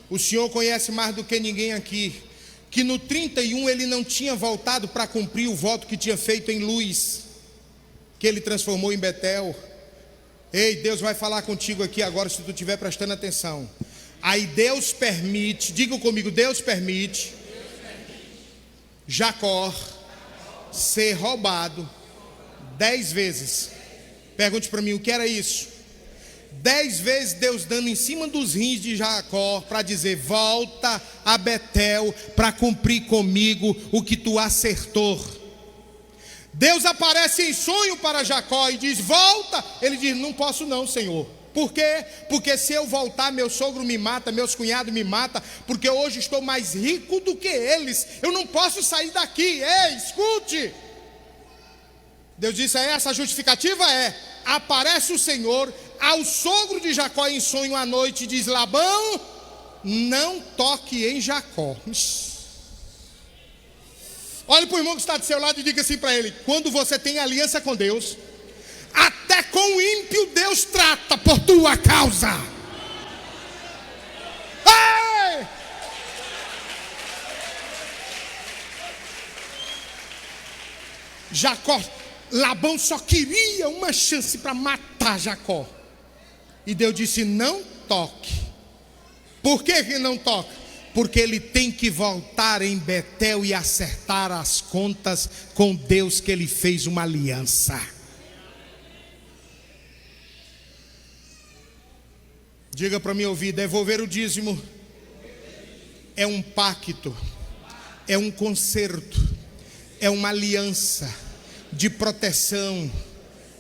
O senhor conhece mais do que ninguém aqui, que no 31 ele não tinha voltado para cumprir o voto que tinha feito em Luz, que ele transformou em Betel. Ei, Deus vai falar contigo aqui agora, se tu estiver prestando atenção. Aí Deus permite, diga comigo, Deus permite Jacó ser roubado 10 vezes. Pergunte para mim, o que era isso? 10 vezes Deus dando em cima dos rins de Jacó para dizer: volta a Betel para cumprir comigo o que tu acertou. Deus aparece em sonho para Jacó e diz: volta. Ele diz: não posso não, Senhor. Por quê? Porque se eu voltar, meu sogro me mata, meus cunhados me matam, porque hoje estou mais rico do que eles, eu não posso sair daqui. Ei, escute. Deus disse: é essa a justificativa? É. Aparece o Senhor ao sogro de Jacó em sonho à noite e diz: Labão, não toque em Jacó. Olhe para o irmão que está do seu lado e diga assim para ele: quando você tem aliança com Deus, até com o ímpio Deus trata por tua causa. Ei! Labão só queria uma chance para matar Jacó. E Deus disse: não toque. Por que não toca? Porque ele tem que voltar em Betel e acertar as contas com Deus, que ele fez uma aliança. Diga para mim ouvir: devolver o dízimo é um pacto, é um concerto, é uma aliança de proteção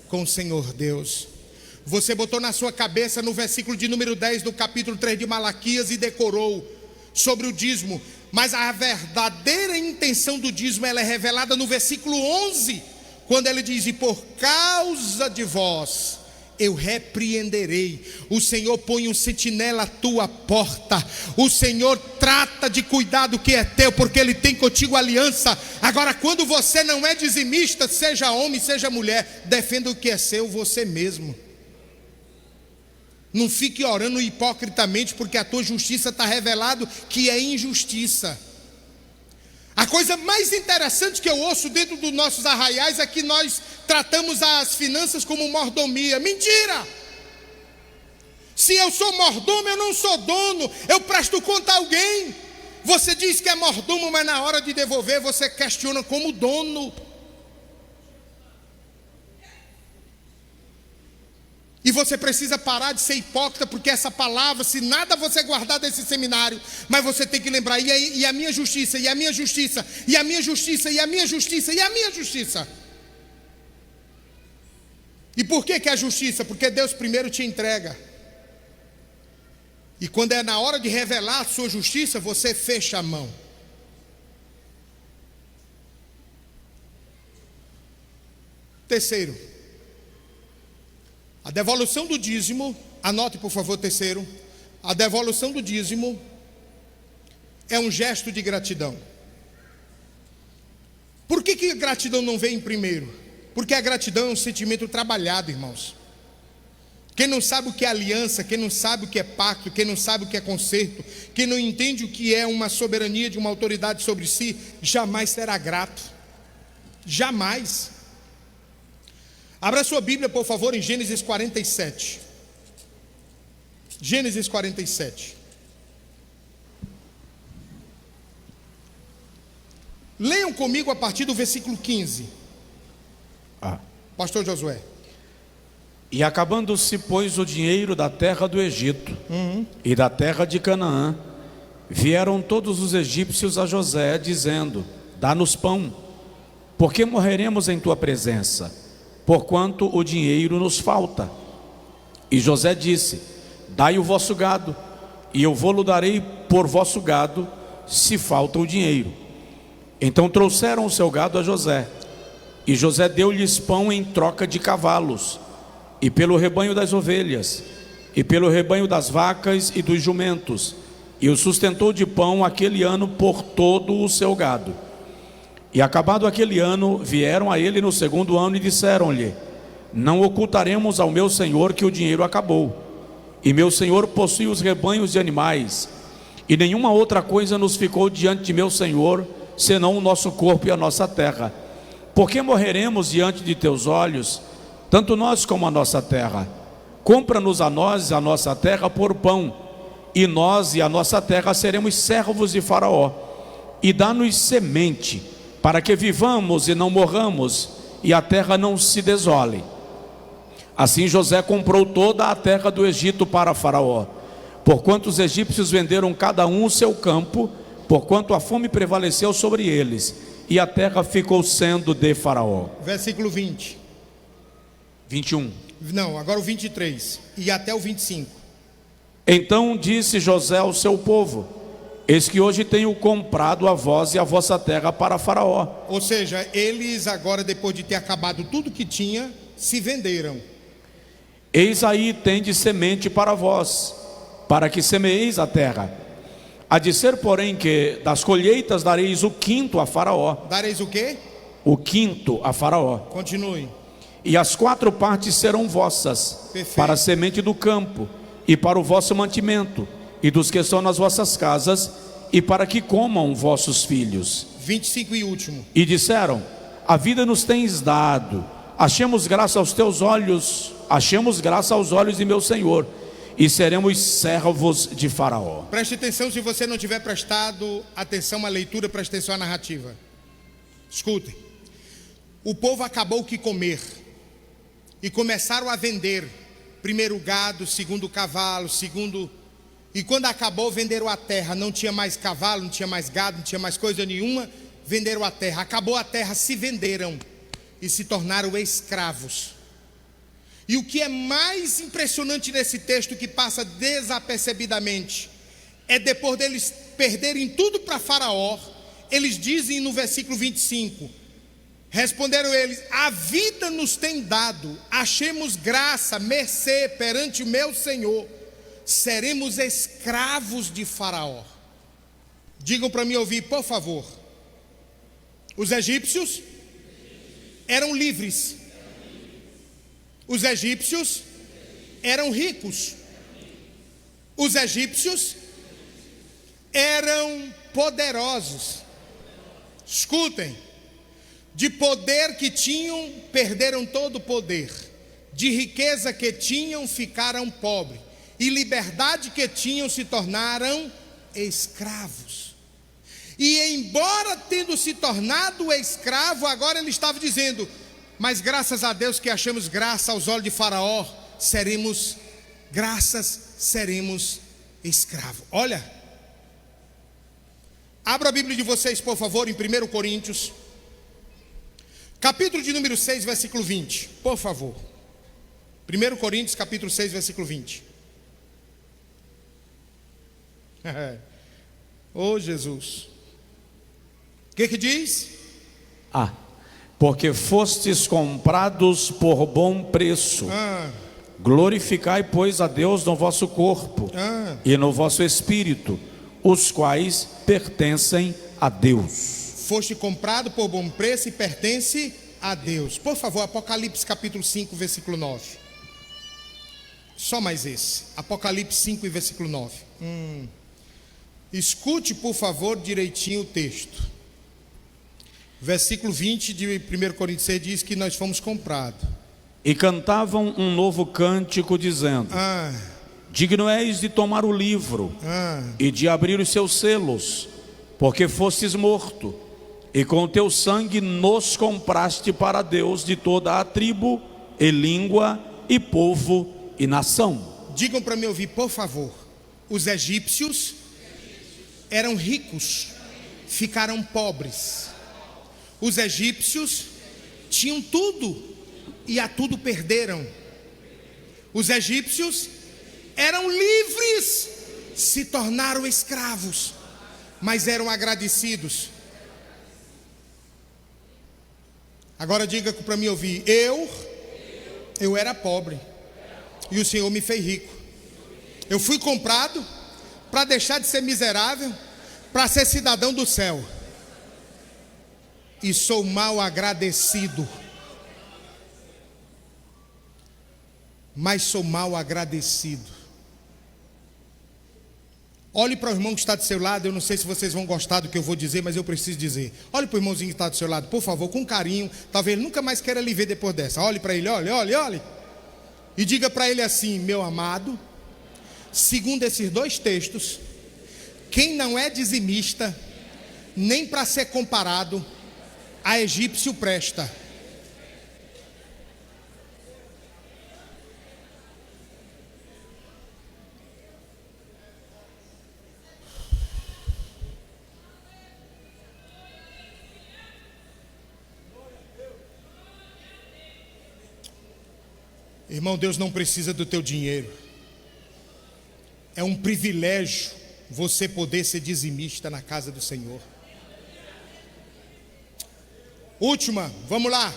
com o Senhor Deus. Você botou na sua cabeça no versículo de número 10 do capítulo 3 de Malaquias e decorou sobre o dízimo, mas a verdadeira intenção do dízimo ela é revelada no versículo 11, quando ele diz: e por causa de vós eu repreenderei. O Senhor põe um sentinela à tua porta. O Senhor trata de cuidar do que é teu, porque Ele tem contigo aliança. Agora, quando você não é dizimista, seja homem, seja mulher, defenda o que é seu você mesmo. Não fique orando hipocritamente, porque a tua justiça está revelado que é injustiça. A coisa mais interessante que eu ouço dentro dos nossos arraiais é que nós tratamos as finanças como mordomia. Mentira! Se eu sou mordomo, eu não sou dono, eu presto conta a alguém. Você diz que é mordomo, mas na hora de devolver você questiona como dono. E você precisa parar de ser hipócrita, porque essa palavra, se nada você guardar desse seminário, mas você tem que lembrar: e a minha justiça, e a minha justiça, e a minha justiça, e a minha justiça, e a minha justiça. E por que é justiça? Porque Deus primeiro te entrega. E quando é na hora de revelar a sua justiça, você fecha a mão. Terceiro, a devolução do dízimo, anote por favor, terceiro, a devolução do dízimo é um gesto de gratidão. Por que a gratidão não vem primeiro? Porque a gratidão é um sentimento trabalhado, irmãos. Quem não sabe o que é aliança, quem não sabe o que é pacto, quem não sabe o que é concerto, quem não entende o que é uma soberania de uma autoridade sobre si, jamais será grato. Jamais. Abra sua Bíblia, por favor, em Gênesis 47. Gênesis 47. Leiam comigo a partir do versículo 15. Pastor Josué. E acabando-se, pois, o dinheiro da terra do Egito e da terra de Canaã, vieram todos os egípcios a José, dizendo: dá-nos pão, porque morreremos em tua presença, porquanto o dinheiro nos falta. E José disse: dai o vosso gado, e eu vou-lo darei por vosso gado, se falta o dinheiro. Então trouxeram o seu gado a José, e José deu-lhes pão em troca de cavalos, e pelo rebanho das ovelhas, e pelo rebanho das vacas e dos jumentos, e o sustentou de pão aquele ano por todo o seu gado. E acabado aquele ano, vieram a ele no segundo ano e disseram-lhe: não ocultaremos ao meu senhor que o dinheiro acabou, e meu senhor possui os rebanhos de animais, e nenhuma outra coisa nos ficou diante de meu senhor, senão o nosso corpo e a nossa terra. Por que morreremos diante de teus olhos, tanto nós como a nossa terra? Compra-nos a nós a nossa terra por pão, e nós e a nossa terra seremos servos de Faraó, e dá-nos semente, para que vivamos e não morramos, e a terra não se desole. Assim José comprou toda a terra do Egito para Faraó, porquanto os egípcios venderam cada um o seu campo, porquanto a fome prevaleceu sobre eles, e a terra ficou sendo de Faraó. Versículo 20. 21. Não, agora o 23 e até o 25. Então disse José ao seu povo: eis que hoje tenho comprado a vós e a vossa terra para Faraó. Ou seja, eles agora, depois de ter acabado tudo que tinha, se venderam. Eis aí tendes semente para vós, para que semeeis a terra. Há de ser, porém, que das colheitas dareis o quinto a Faraó. Dareis o quê? O quinto a Faraó. Continue. E as 4 partes serão vossas, Perfeito. para a semente do campo, e para o vosso mantimento, e dos que estão nas vossas casas, e para que comam vossos filhos. 25 e último. E disseram: a vida nos tens dado, achemos graça aos teus olhos, achemos graça aos olhos de meu Senhor, e seremos servos de Faraó. Preste atenção, se você não tiver prestado atenção à leitura, preste atenção à narrativa. Escutem. O povo acabou que comer, e começaram a vender, primeiro o gado, segundo o cavalo, segundo... E quando acabou, venderam a terra. Não tinha mais cavalo, não tinha mais gado, não tinha mais coisa nenhuma. Venderam a terra. Acabou a terra, se venderam e se tornaram escravos. E o que é mais impressionante nesse texto, que passa desapercebidamente, é depois deles perderem tudo para Faraó, eles dizem no versículo 25: responderam eles: a vida nos tem dado, achemos graça, mercê perante o meu Senhor, seremos escravos de Faraó. Digam para mim ouvir, por favor. Os egípcios eram livres. Os egípcios eram ricos. Os egípcios eram poderosos. Escutem. De poder que tinham, perderam todo o poder. De riqueza que tinham, ficaram pobres. E liberdade que tinham, se tornaram escravos. E embora tendo se tornado escravo, agora ele estava dizendo: mas graças a Deus que achamos graça aos olhos de Faraó, seremos escravos. Olha, abra a Bíblia de vocês, por favor, em 1 Coríntios, capítulo de número 6, versículo 20, por favor. 1 Coríntios, capítulo 6, versículo 20. Oh Jesus. O que diz? Porque fostes comprados por bom preço. Glorificai, pois, a Deus no vosso corpo e no vosso espírito, os quais pertencem a Deus. Foste comprado por bom preço e pertence a Deus. Por favor, Apocalipse capítulo 5, versículo 9. Só mais esse. Apocalipse 5 e versículo 9. Escute, por favor, direitinho o texto. Versículo 20 de 1 Coríntios 6 diz que nós fomos comprados. E cantavam um novo cântico, dizendo: digno és de tomar o livro e de abrir os seus selos, porque fostes morto, e com o teu sangue nos compraste para Deus de toda a tribo, e língua, e povo, e nação. Digam para me ouvir, por favor. Os egípcios eram ricos, ficaram pobres. Os egípcios tinham tudo e a tudo perderam. Os egípcios eram livres, se tornaram escravos, mas eram agradecidos. Agora diga para mim ouvir: eu era pobre e o Senhor me fez rico. Eu fui comprado para deixar de ser miserável, para ser cidadão do céu. E sou mal agradecido. Mas sou mal agradecido. Olhe para o irmão que está do seu lado. Eu não sei se vocês vão gostar do que eu vou dizer, mas eu preciso dizer. Olhe para o irmãozinho que está do seu lado, por favor, com carinho. Talvez ele nunca mais queira lhe ver depois dessa. Olhe para ele, olhe. E diga para ele assim: meu amado, segundo esses dois textos, quem não é dizimista, nem para ser comparado, a egípcio presta. Irmão, Deus não precisa do teu dinheiro. É um privilégio você poder ser dizimista na casa do Senhor. Última, vamos lá.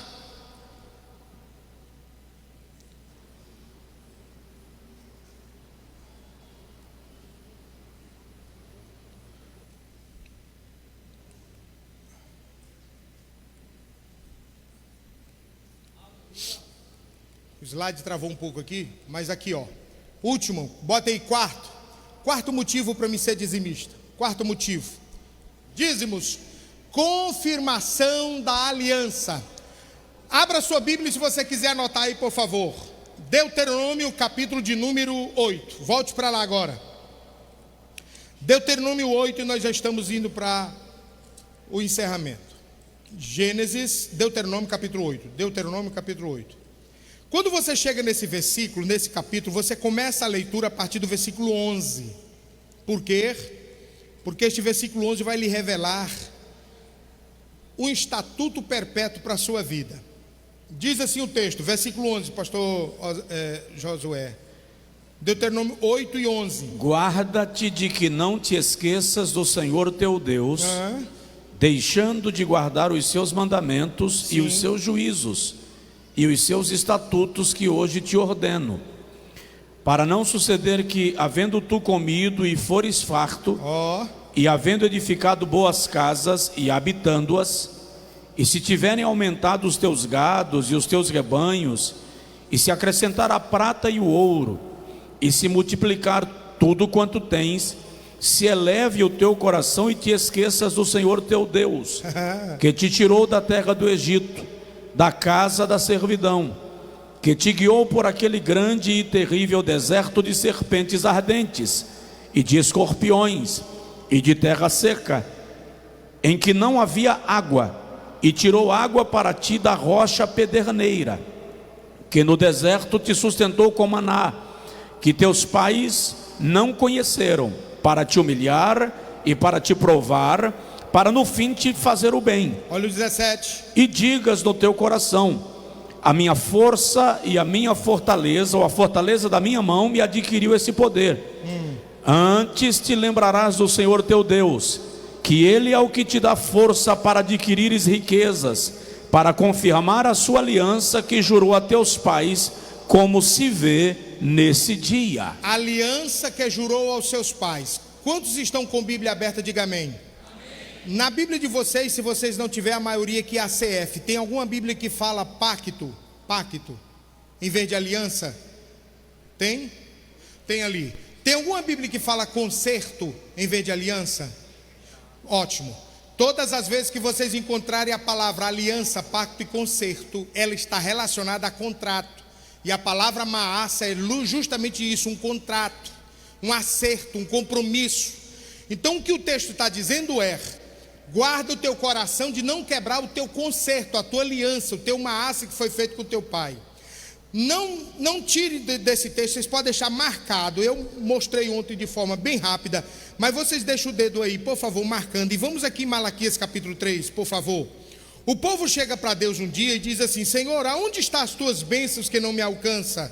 O slide travou um pouco aqui, mas aqui ó. Último, bota aí quarto motivo para me ser dizimista. Quarto motivo: dízimos, confirmação da aliança. Abra sua Bíblia se você quiser anotar aí, por favor. Deuteronômio, capítulo de número 8. Volte para lá agora. Deuteronômio 8, e nós já estamos indo para o encerramento. Gênesis, Deuteronômio capítulo 8. Deuteronômio capítulo 8. Quando você chega nesse versículo, nesse capítulo, você começa a leitura a partir do versículo 11. Por quê? Porque este versículo 11 vai lhe revelar um estatuto perpétuo para a sua vida. Diz assim o texto, versículo 11, pastor Josué. Deuteronômio 8 e 11. Guarda-te de que não te esqueças do Senhor teu Deus, deixando de guardar os seus mandamentos e os seus juízos e os seus estatutos que hoje te ordeno, para não suceder que, havendo tu comido e fores farto, e havendo edificado boas casas e habitando-as, e se tiverem aumentado os teus gados e os teus rebanhos, e se acrescentar a prata e o ouro, e se multiplicar tudo quanto tens, se eleve o teu coração e te esqueças do Senhor teu Deus, que te tirou da terra do Egito, da casa da servidão, que te guiou por aquele grande e terrível deserto de serpentes ardentes, e de escorpiões, e de terra seca, em que não havia água, e tirou água para ti da rocha pederneira, que no deserto te sustentou com maná, que teus pais não conheceram, para te humilhar e para te provar, para no fim te fazer o bem. Olha o 17. E digas no teu coração: a minha força e a minha fortaleza, ou a fortaleza da minha mão, me adquiriu esse poder. Antes te lembrarás do Senhor teu Deus, que Ele é o que te dá força para adquirires riquezas, para confirmar a sua aliança que jurou a teus pais, como se vê nesse dia. A aliança que jurou aos seus pais. Quantos estão com Bíblia aberta? Diga amém. Na Bíblia de vocês, se vocês não tiverem a maioria que é ACF, tem alguma Bíblia que fala pacto, em vez de aliança? Tem? Tem ali. Tem alguma Bíblia que fala concerto em vez de aliança? Ótimo. Todas as vezes que vocês encontrarem a palavra aliança, pacto e concerto, ela está relacionada a contrato. E a palavra maassa é justamente isso, um contrato, um acerto, um compromisso. Então o que o texto está dizendo é: guarda o teu coração de não quebrar o teu concerto, a tua aliança, o teu maassa que foi feito com o teu pai. Não tire desse texto, vocês podem deixar marcado. Eu mostrei ontem de forma bem rápida, mas vocês deixam o dedo aí, por favor, marcando. E vamos aqui em Malaquias capítulo 3, por favor. O povo chega para Deus um dia e diz assim: Senhor, aonde estão as tuas bênçãos que não me alcançam?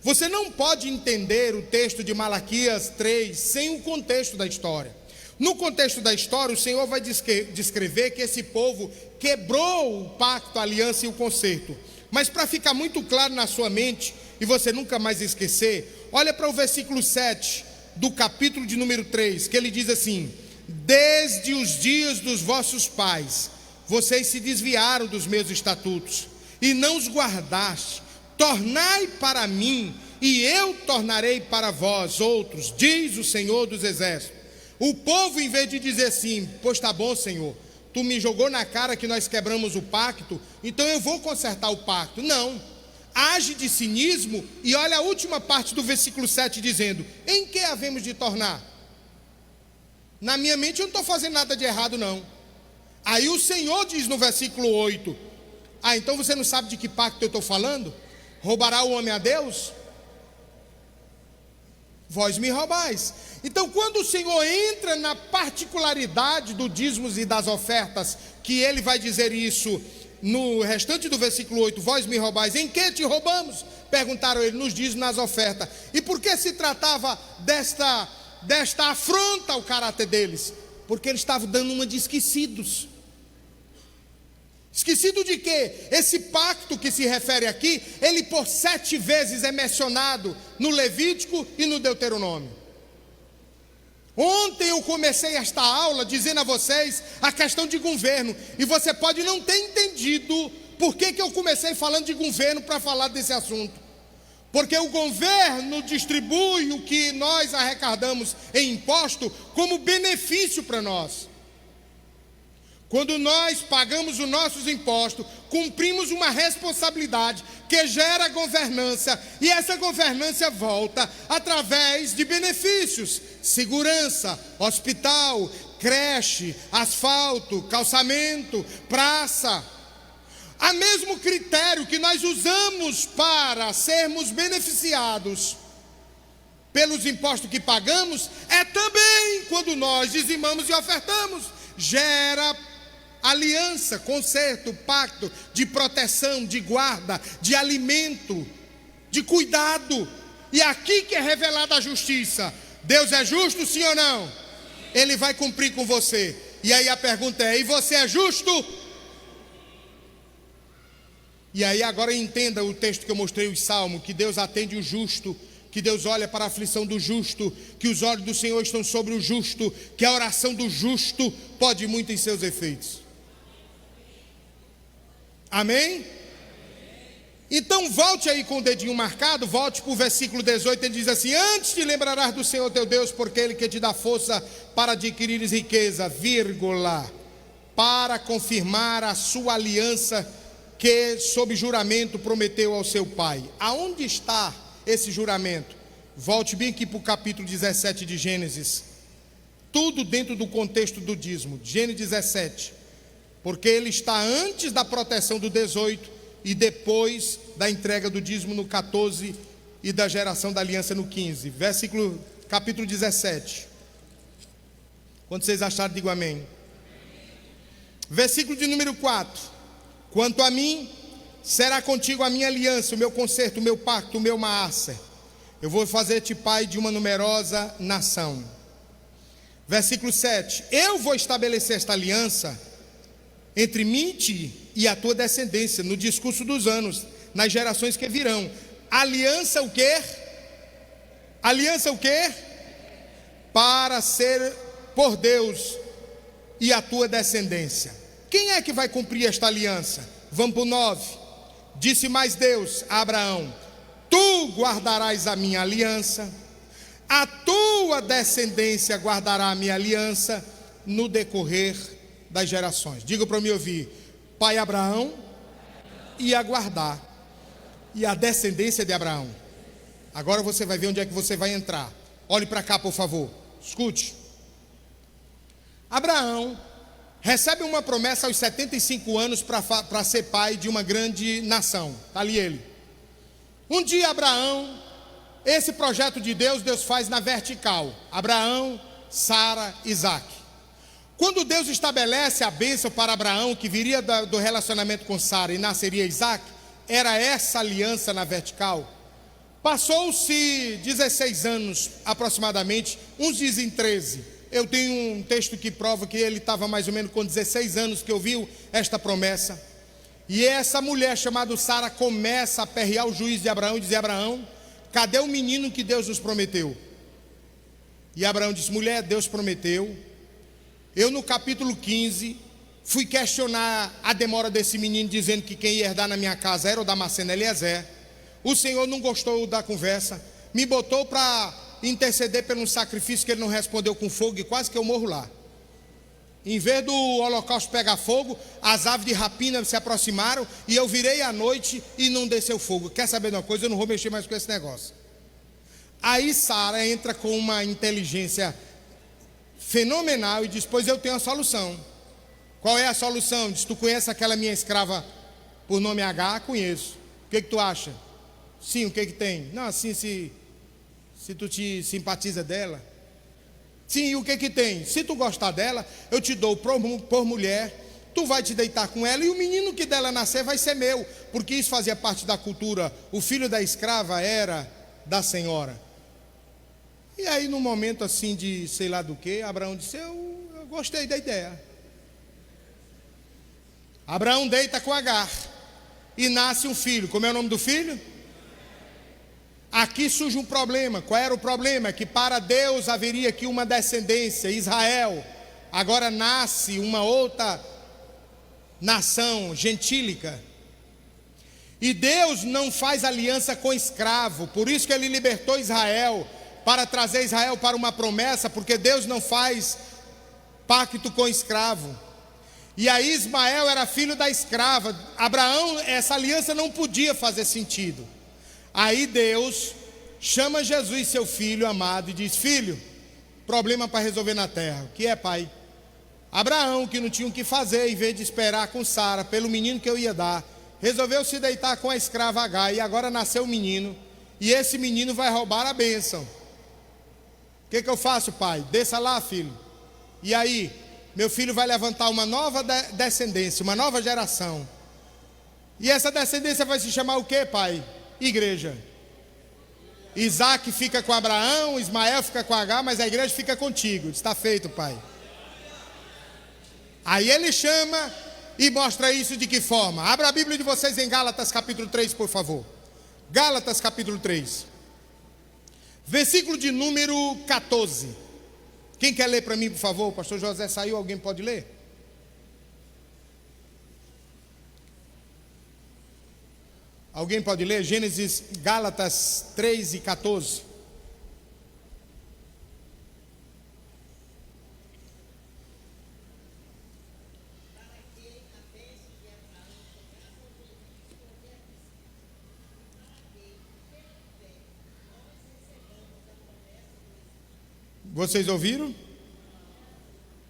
Você não pode entender o texto de Malaquias 3 sem o contexto da história. No contexto da história, o Senhor vai descrever que esse povo quebrou o pacto, a aliança e o concerto. Mas para ficar muito claro na sua mente, e você nunca mais esquecer, olha para o versículo 7 do capítulo de número 3, que ele diz assim: desde os dias dos vossos pais, vocês se desviaram dos meus estatutos, e não os guardaste. Tornai para mim, e eu tornarei para vós outros, diz o Senhor dos Exércitos. O povo, em vez de dizer assim: pois tá bom, Senhor, tu me jogou na cara que nós quebramos o pacto, então eu vou consertar o pacto. Não, age de cinismo. E olha a última parte do versículo 7 dizendo: em que havemos de tornar? Na minha mente eu não estou fazendo nada de errado não. Aí o Senhor diz no versículo 8: ah, então você não sabe de que pacto eu estou falando? Roubará o homem a Deus? Vós me roubais. Então, quando o Senhor entra na particularidade do dízimos e das ofertas, que ele vai dizer isso no restante do versículo 8: vós me roubais, em que te roubamos? Perguntaram ele: nos dízimos, nas ofertas. E por que se tratava desta afronta ao caráter deles? Porque eles estavam dando uma de esquecidos. Esquecido de quê? Esse pacto que se refere aqui, ele por 7 vezes é mencionado no Levítico e no Deuteronômio. Ontem eu comecei esta aula dizendo a vocês a questão de governo, e você pode não ter entendido por que eu comecei falando de governo para falar desse assunto. Porque o governo distribui o que nós arrecadamos em imposto como benefício para nós. Quando nós pagamos os nossos impostos, cumprimos uma responsabilidade que gera governança, e essa governança volta através de benefícios: segurança, hospital, creche, asfalto, calçamento, praça. O mesmo critério que nós usamos para sermos beneficiados pelos impostos que pagamos, é também quando nós dizimamos e ofertamos. Gera aliança, conserto, pacto de proteção, de guarda, de alimento, de cuidado. E aqui que é revelada a justiça. Deus é justo, sim ou não? Ele vai cumprir com você. E aí a pergunta é: e você é justo? E aí agora entenda o texto que eu mostrei, o Salmo, que Deus atende o justo, que Deus olha para a aflição do justo, que os olhos do Senhor estão sobre o justo, que a oração do justo pode muito em seus efeitos. Amém? Então volte aí com o dedinho marcado, volte para o versículo 18, ele diz assim: antes te lembrarás do Senhor teu Deus, porque Ele que te dá força para adquirires riqueza, vírgula, para confirmar a sua aliança que sob juramento prometeu ao seu pai. Aonde está esse juramento? Volte bem aqui para o capítulo 17 de Gênesis, tudo dentro do contexto do dízimo. Gênesis 17, porque ele está antes da proteção do 18 e depois da entrega do dízimo no 14 e da geração da aliança no 15. Capítulo 17. Quando vocês acharem, digam amém. Versículo de número 4: quanto a mim, será contigo a minha aliança, o meu concerto, o meu pacto, o meu maaser. Eu vou fazer-te pai de uma numerosa nação. Versículo 7: eu vou estabelecer esta aliança entre mim e ti e a tua descendência, no discurso dos anos, nas gerações que virão. Aliança o quê? Aliança o quê? Para ser por Deus e a tua descendência. Quem é que vai cumprir esta aliança? Vamos para o 9. Disse mais Deus a Abraão: tu guardarás a minha aliança, a tua descendência guardará a minha aliança no decorrer das gerações. Diga para me ouvir: pai Abraão ia guardar, e a descendência de Abraão. Agora você vai ver onde é que você vai entrar. Olhe para cá, por favor, escute. Abraão recebe uma promessa aos 75 anos para ser pai de uma grande nação. Está ali ele. Um dia Abraão, esse projeto de Deus, Deus faz na vertical: Abraão, Sara, Isaac. Quando Deus estabelece a bênção para Abraão, que viria do relacionamento com Sara e nasceria Isaac, era essa aliança na vertical. Passou-se 16 anos aproximadamente, uns dizem 13. Eu tenho um texto que prova que ele estava mais ou menos com 16 anos que ouviu esta promessa. E essa mulher chamada Sara começa a aperrear o juiz de Abraão e dizer: Abraão, cadê o menino que Deus nos prometeu? E Abraão disse: mulher, Deus prometeu. Eu no capítulo 15 fui questionar a demora desse menino, dizendo que quem ia herdar na minha casa era o Damasceno Eliezer. O Senhor não gostou da conversa, me botou para interceder pelo sacrifício que ele não respondeu com fogo, e quase que eu morro lá. Em vez do holocausto pegar fogo, as aves de rapina se aproximaram, e eu virei à noite e não desceu fogo. Quer saber de uma coisa? Eu não vou mexer mais com esse negócio. Aí Sara entra com uma inteligência fenomenal e diz: pois eu tenho a solução. Qual é a solução? Diz: tu conhece aquela minha escrava por nome H? Conheço. O que tu acha? Sim, o que tem? Não, assim, se tu te simpatiza dela. Sim, e o que tem? Se tu gostar dela, eu te dou por mulher, tu vai te deitar com ela, e o menino que dela nascer vai ser meu, porque isso fazia parte da cultura. O filho da escrava era da senhora. E aí, num momento assim de sei lá do que, Abraão disse: eu gostei da ideia. Abraão deita com Agar e nasce um filho. Como é o nome do filho? Aqui surge um problema. Qual era o problema? Que para Deus haveria aqui uma descendência, Israel. Agora nasce uma outra nação gentílica. E Deus não faz aliança com escravo. Por isso que Ele libertou Israel, para trazer Israel para uma promessa, porque Deus não faz pacto com escravo. E aí Ismael era filho da escrava. Abraão, essa aliança não podia fazer sentido. Aí Deus chama Jesus, seu filho amado, e diz: filho, problema para resolver na terra. O que é, pai? Abraão, que não tinha o que fazer, em vez de esperar com Sara pelo menino que eu ia dar, resolveu se deitar com a escrava Agar, e agora nasceu um menino, e esse menino vai roubar a bênção. O que eu faço, pai? Desça lá, filho. E aí, meu filho vai levantar uma nova descendência, uma nova geração. E essa descendência vai se chamar o que, pai? Igreja. Isaac fica com Abraão, Ismael fica com Agar, mas a igreja fica contigo. Está feito, pai. Aí ele chama e mostra isso de que forma? Abra a Bíblia de vocês em Gálatas capítulo 3, por favor. Gálatas capítulo 3, versículo de número 14. Quem quer ler para mim, por favor? O pastor José saiu, alguém pode ler? Alguém pode ler? Gênesis, Gálatas 3 e 14. Vocês ouviram?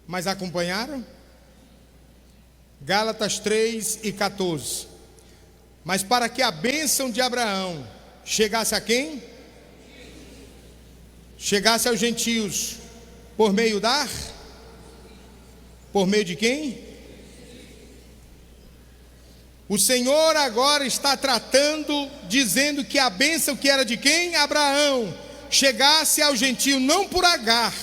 Mas acompanharam? Gálatas 3 e 14. Mas para que a bênção de Abraão chegasse a quem? Chegasse aos gentios, por meio Por meio de quem? O Senhor agora está tratando, dizendo que a bênção que era de quem? Abraão, chegasse aos gentios, não por Agar,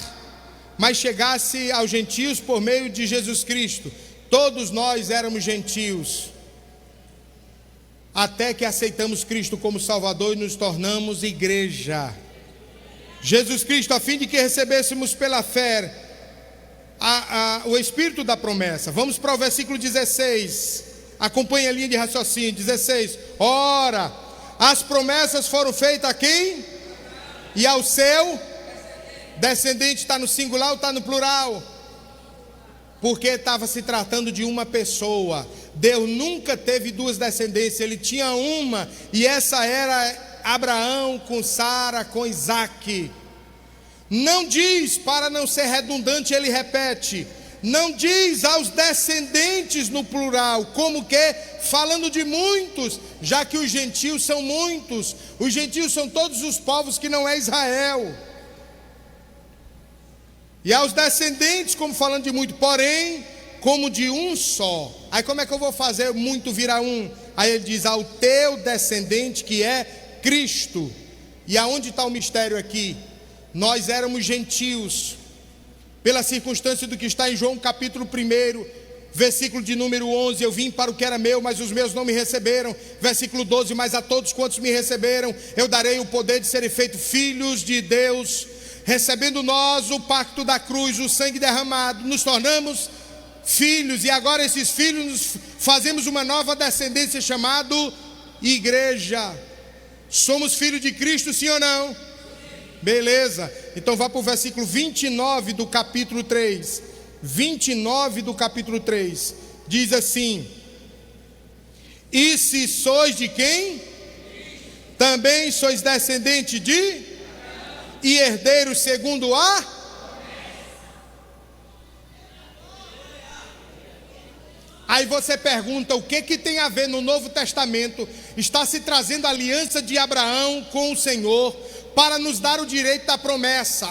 mas chegasse aos gentios por meio de Jesus Cristo. Todos nós éramos gentios, até que aceitamos Cristo como Salvador e nos tornamos igreja. Jesus Cristo, a fim de que recebêssemos pela fé o Espírito da promessa. Vamos para o versículo 16. Acompanhe a linha de raciocínio. 16. Ora, as promessas foram feitas a quem? E ao seu descendente. Está no singular ou está no plural? Porque estava se tratando de uma pessoa. Deus nunca teve duas descendências, Ele tinha uma, e essa era Abraão com Sara, com Isaac. Não diz, para não ser redundante, ele repete, não diz aos descendentes no plural, como que falando de muitos, já que os gentios são muitos. Os gentios são todos os povos que não é Israel. E aos descendentes, como falando de muito, porém, como de um só. Aí como é que eu vou fazer muito virar um? Aí ele diz: ao teu descendente, que é Cristo. E aonde está o mistério aqui? Nós éramos gentios, pela circunstância do que está em João capítulo 1, versículo de número 11, eu vim para o que era meu, mas os meus não me receberam. Versículo 12, mas a todos quantos me receberam, eu darei o poder de serem feitos filhos de Deus, recebendo nós o pacto da cruz, o sangue derramado, nos tornamos filhos, e agora esses filhos fazemos uma nova descendência chamada igreja. Somos filhos de Cristo, sim ou não? Beleza, então vá para o versículo 29 do capítulo 3. 29 do capítulo 3 diz assim: e se sois de quem? Também sois descendente de? E herdeiros segundo a? Aí você pergunta, o que tem a ver no Novo Testamento? Está se trazendo a aliança de Abraão com o Senhor para nos dar o direito da promessa.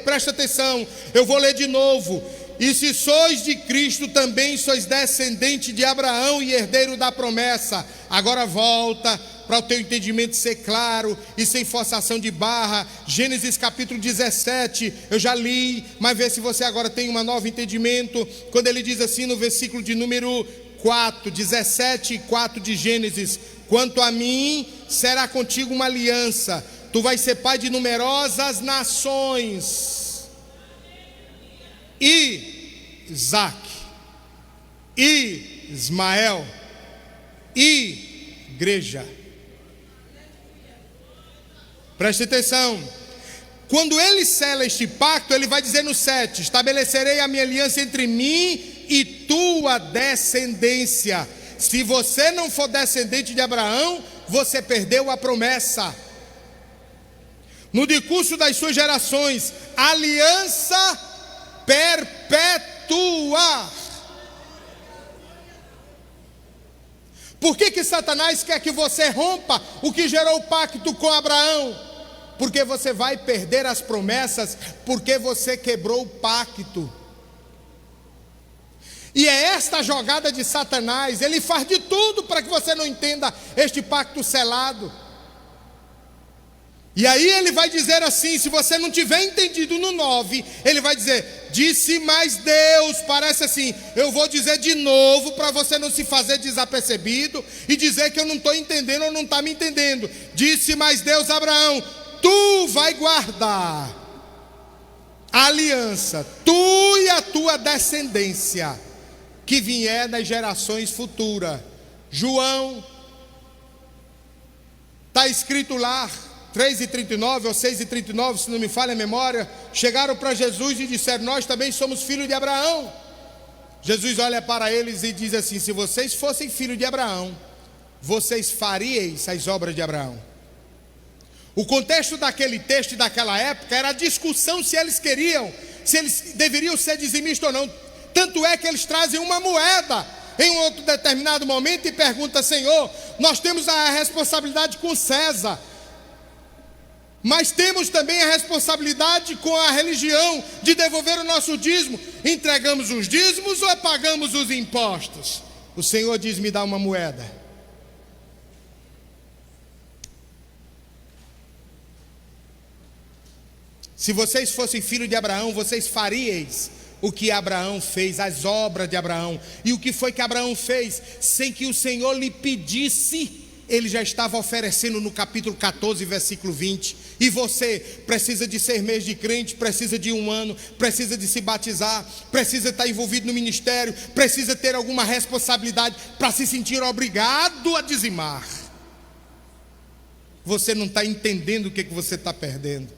Presta atenção, eu vou ler de novo. E se sois de Cristo, também sois descendente de Abraão e herdeiro da promessa. Agora volta para o teu entendimento ser claro e sem forçação de barra. Gênesis capítulo 17, eu já li, mas vê se você agora tem um novo entendimento. Quando ele diz assim no versículo de número 4, 17 e 4 de Gênesis: quanto a mim, será contigo uma aliança, tu vais ser pai de numerosas nações. E Isaac, e Ismael, e igreja. Preste atenção. Quando ele sela este pacto, ele vai dizer no 7: estabelecerei a minha aliança entre mim e tua descendência. Se você não for descendente de Abraão, você perdeu a promessa. No decurso das suas gerações, aliança perpétua. Por que Satanás quer que você rompa o que gerou o pacto com Abraão? Porque você vai perder as promessas, porque você quebrou o pacto. E é esta jogada de Satanás. Ele faz de tudo para que você não entenda este pacto selado. E aí ele vai dizer assim, se você não tiver entendido no 9, ele vai dizer: disse mais Deus. Parece assim, eu vou dizer de novo para você não se fazer desapercebido e dizer que eu não estou entendendo ou não está me entendendo. Disse mais Deus a Abraão: tu vai guardar a aliança, tu e a tua descendência, que vier das gerações futuras. João, está escrito lá, 3:39 ou 6:39, se não me falha a memória, chegaram para Jesus e disseram: nós também somos filhos de Abraão. Jesus olha para eles e diz assim: se vocês fossem filhos de Abraão, vocês faríeis as obras de Abraão. O contexto daquele texto e daquela época era a discussão se eles deveriam ser dizimistas ou não. Tanto é que eles trazem uma moeda em um outro determinado momento e perguntam: Senhor, nós temos a responsabilidade com César, mas temos também a responsabilidade com a religião de devolver o nosso dízimo. Entregamos os dízimos ou pagamos os impostos? O Senhor diz: me dá uma moeda. Se vocês fossem filhos de Abraão, vocês faríeis o que Abraão fez, as obras de Abraão. E o que foi que Abraão fez? Sem que o Senhor lhe pedisse, ele já estava oferecendo no capítulo 14, versículo 20. E você precisa de 6 meses de crente, precisa de 1 ano, precisa de se batizar, precisa estar envolvido no ministério, precisa ter alguma responsabilidade para se sentir obrigado a dizimar. Você não está entendendo o que você está perdendo.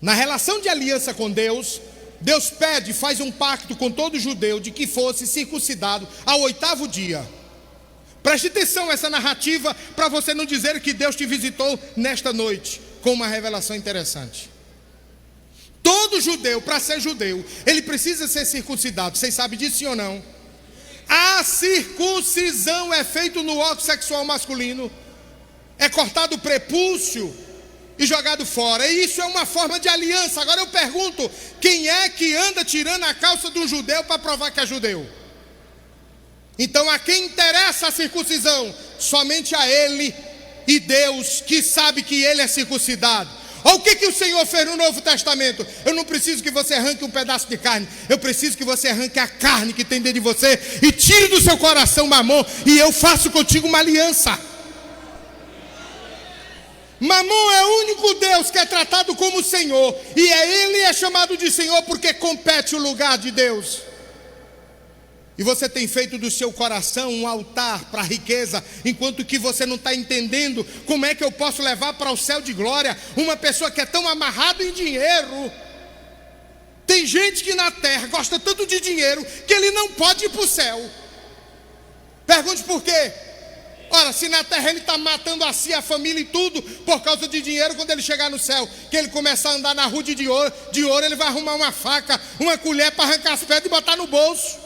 Na relação de aliança com Deus, Deus pede, faz um pacto com todo judeu de que fosse circuncidado ao 8º dia. Preste atenção a essa narrativa para você não dizer que Deus te visitou nesta noite com uma revelação interessante. Todo judeu, para ser judeu, ele precisa ser circuncidado. Vocês sabem disso, sim ou não? A circuncisão é feita no órgão sexual masculino, é cortado o prepúcio e jogado fora. E isso é uma forma de aliança. Agora eu pergunto: quem é que anda tirando a calça de um judeu para provar que é judeu? Então a quem interessa a circuncisão? Somente a ele e Deus, que sabe que ele é circuncidado. Olha o que o Senhor fez no Novo Testamento. Eu não preciso que você arranque um pedaço de carne, eu preciso que você arranque a carne que tem dentro de você e tire do seu coração Mamon, e eu faço contigo uma aliança. Mamon é o único Deus que é tratado como Senhor, e ele é chamado de Senhor porque compete o lugar de Deus. E você tem feito do seu coração um altar para a riqueza, enquanto que você não está entendendo como é que eu posso levar para o céu de glória uma pessoa que é tão amarrada em dinheiro. Tem gente que na terra gosta tanto de dinheiro que ele não pode ir para o céu. Pergunte por quê? Ora, se na terra ele está matando a si, a família e tudo, por causa de dinheiro, quando ele chegar no céu, que ele começar a andar na rua de ouro, ele vai arrumar uma faca, uma colher para arrancar as pedras e botar no bolso.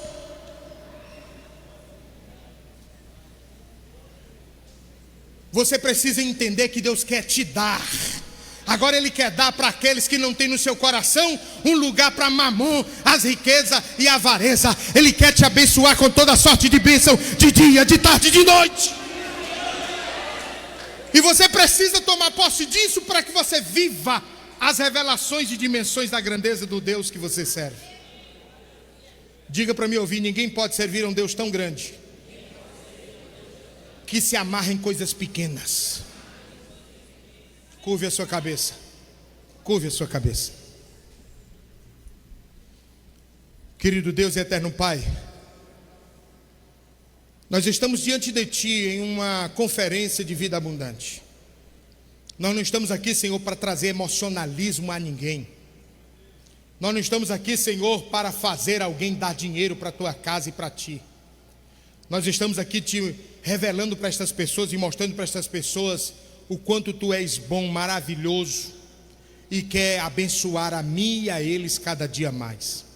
Você precisa entender que Deus quer te dar. Agora Ele quer dar para aqueles que não têm no seu coração um lugar para mamon, as riquezas e a avareza. Ele quer te abençoar com toda sorte de bênção, de dia, de tarde, de noite. E você precisa tomar posse disso para que você viva as revelações e dimensões da grandeza do Deus que você serve. Diga para me ouvir: ninguém pode servir a um Deus tão grande que se amarra em coisas pequenas. Curve a sua cabeça. Curve a sua cabeça. Querido Deus e eterno Pai, nós estamos diante de Ti em uma conferência de vida abundante. Nós não estamos aqui, Senhor, para trazer emocionalismo a ninguém. Nós não estamos aqui, Senhor, para fazer alguém dar dinheiro para a Tua casa e para Ti. Nós estamos aqui Te revelando para estas pessoas e mostrando para estas pessoas o quanto Tu és bom, maravilhoso e quer abençoar a mim e a eles cada dia mais.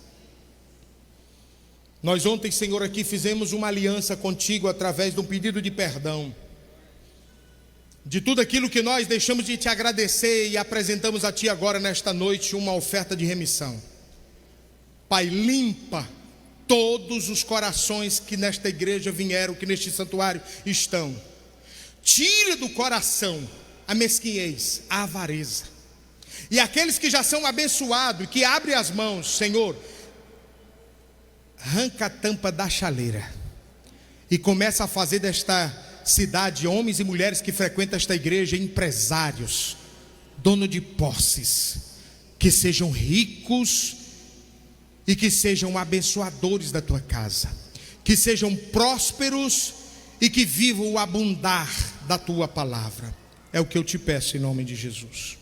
Nós ontem, Senhor, aqui fizemos uma aliança contigo através de um pedido de perdão de tudo aquilo que nós deixamos de Te agradecer e apresentamos a Ti agora nesta noite uma oferta de remissão. Pai, limpa todos os corações que nesta igreja vieram, que neste santuário estão. Tira do coração a mesquinhez, a avareza. E aqueles que já são abençoados, que abrem as mãos, Senhor, arranca a tampa da chaleira e começa a fazer desta cidade homens e mulheres que frequentam esta igreja empresários, dono de posses, que sejam ricos e que sejam abençoadores da Tua casa, que sejam prósperos e que vivam o abundar da Tua palavra. É o que eu Te peço em nome de Jesus.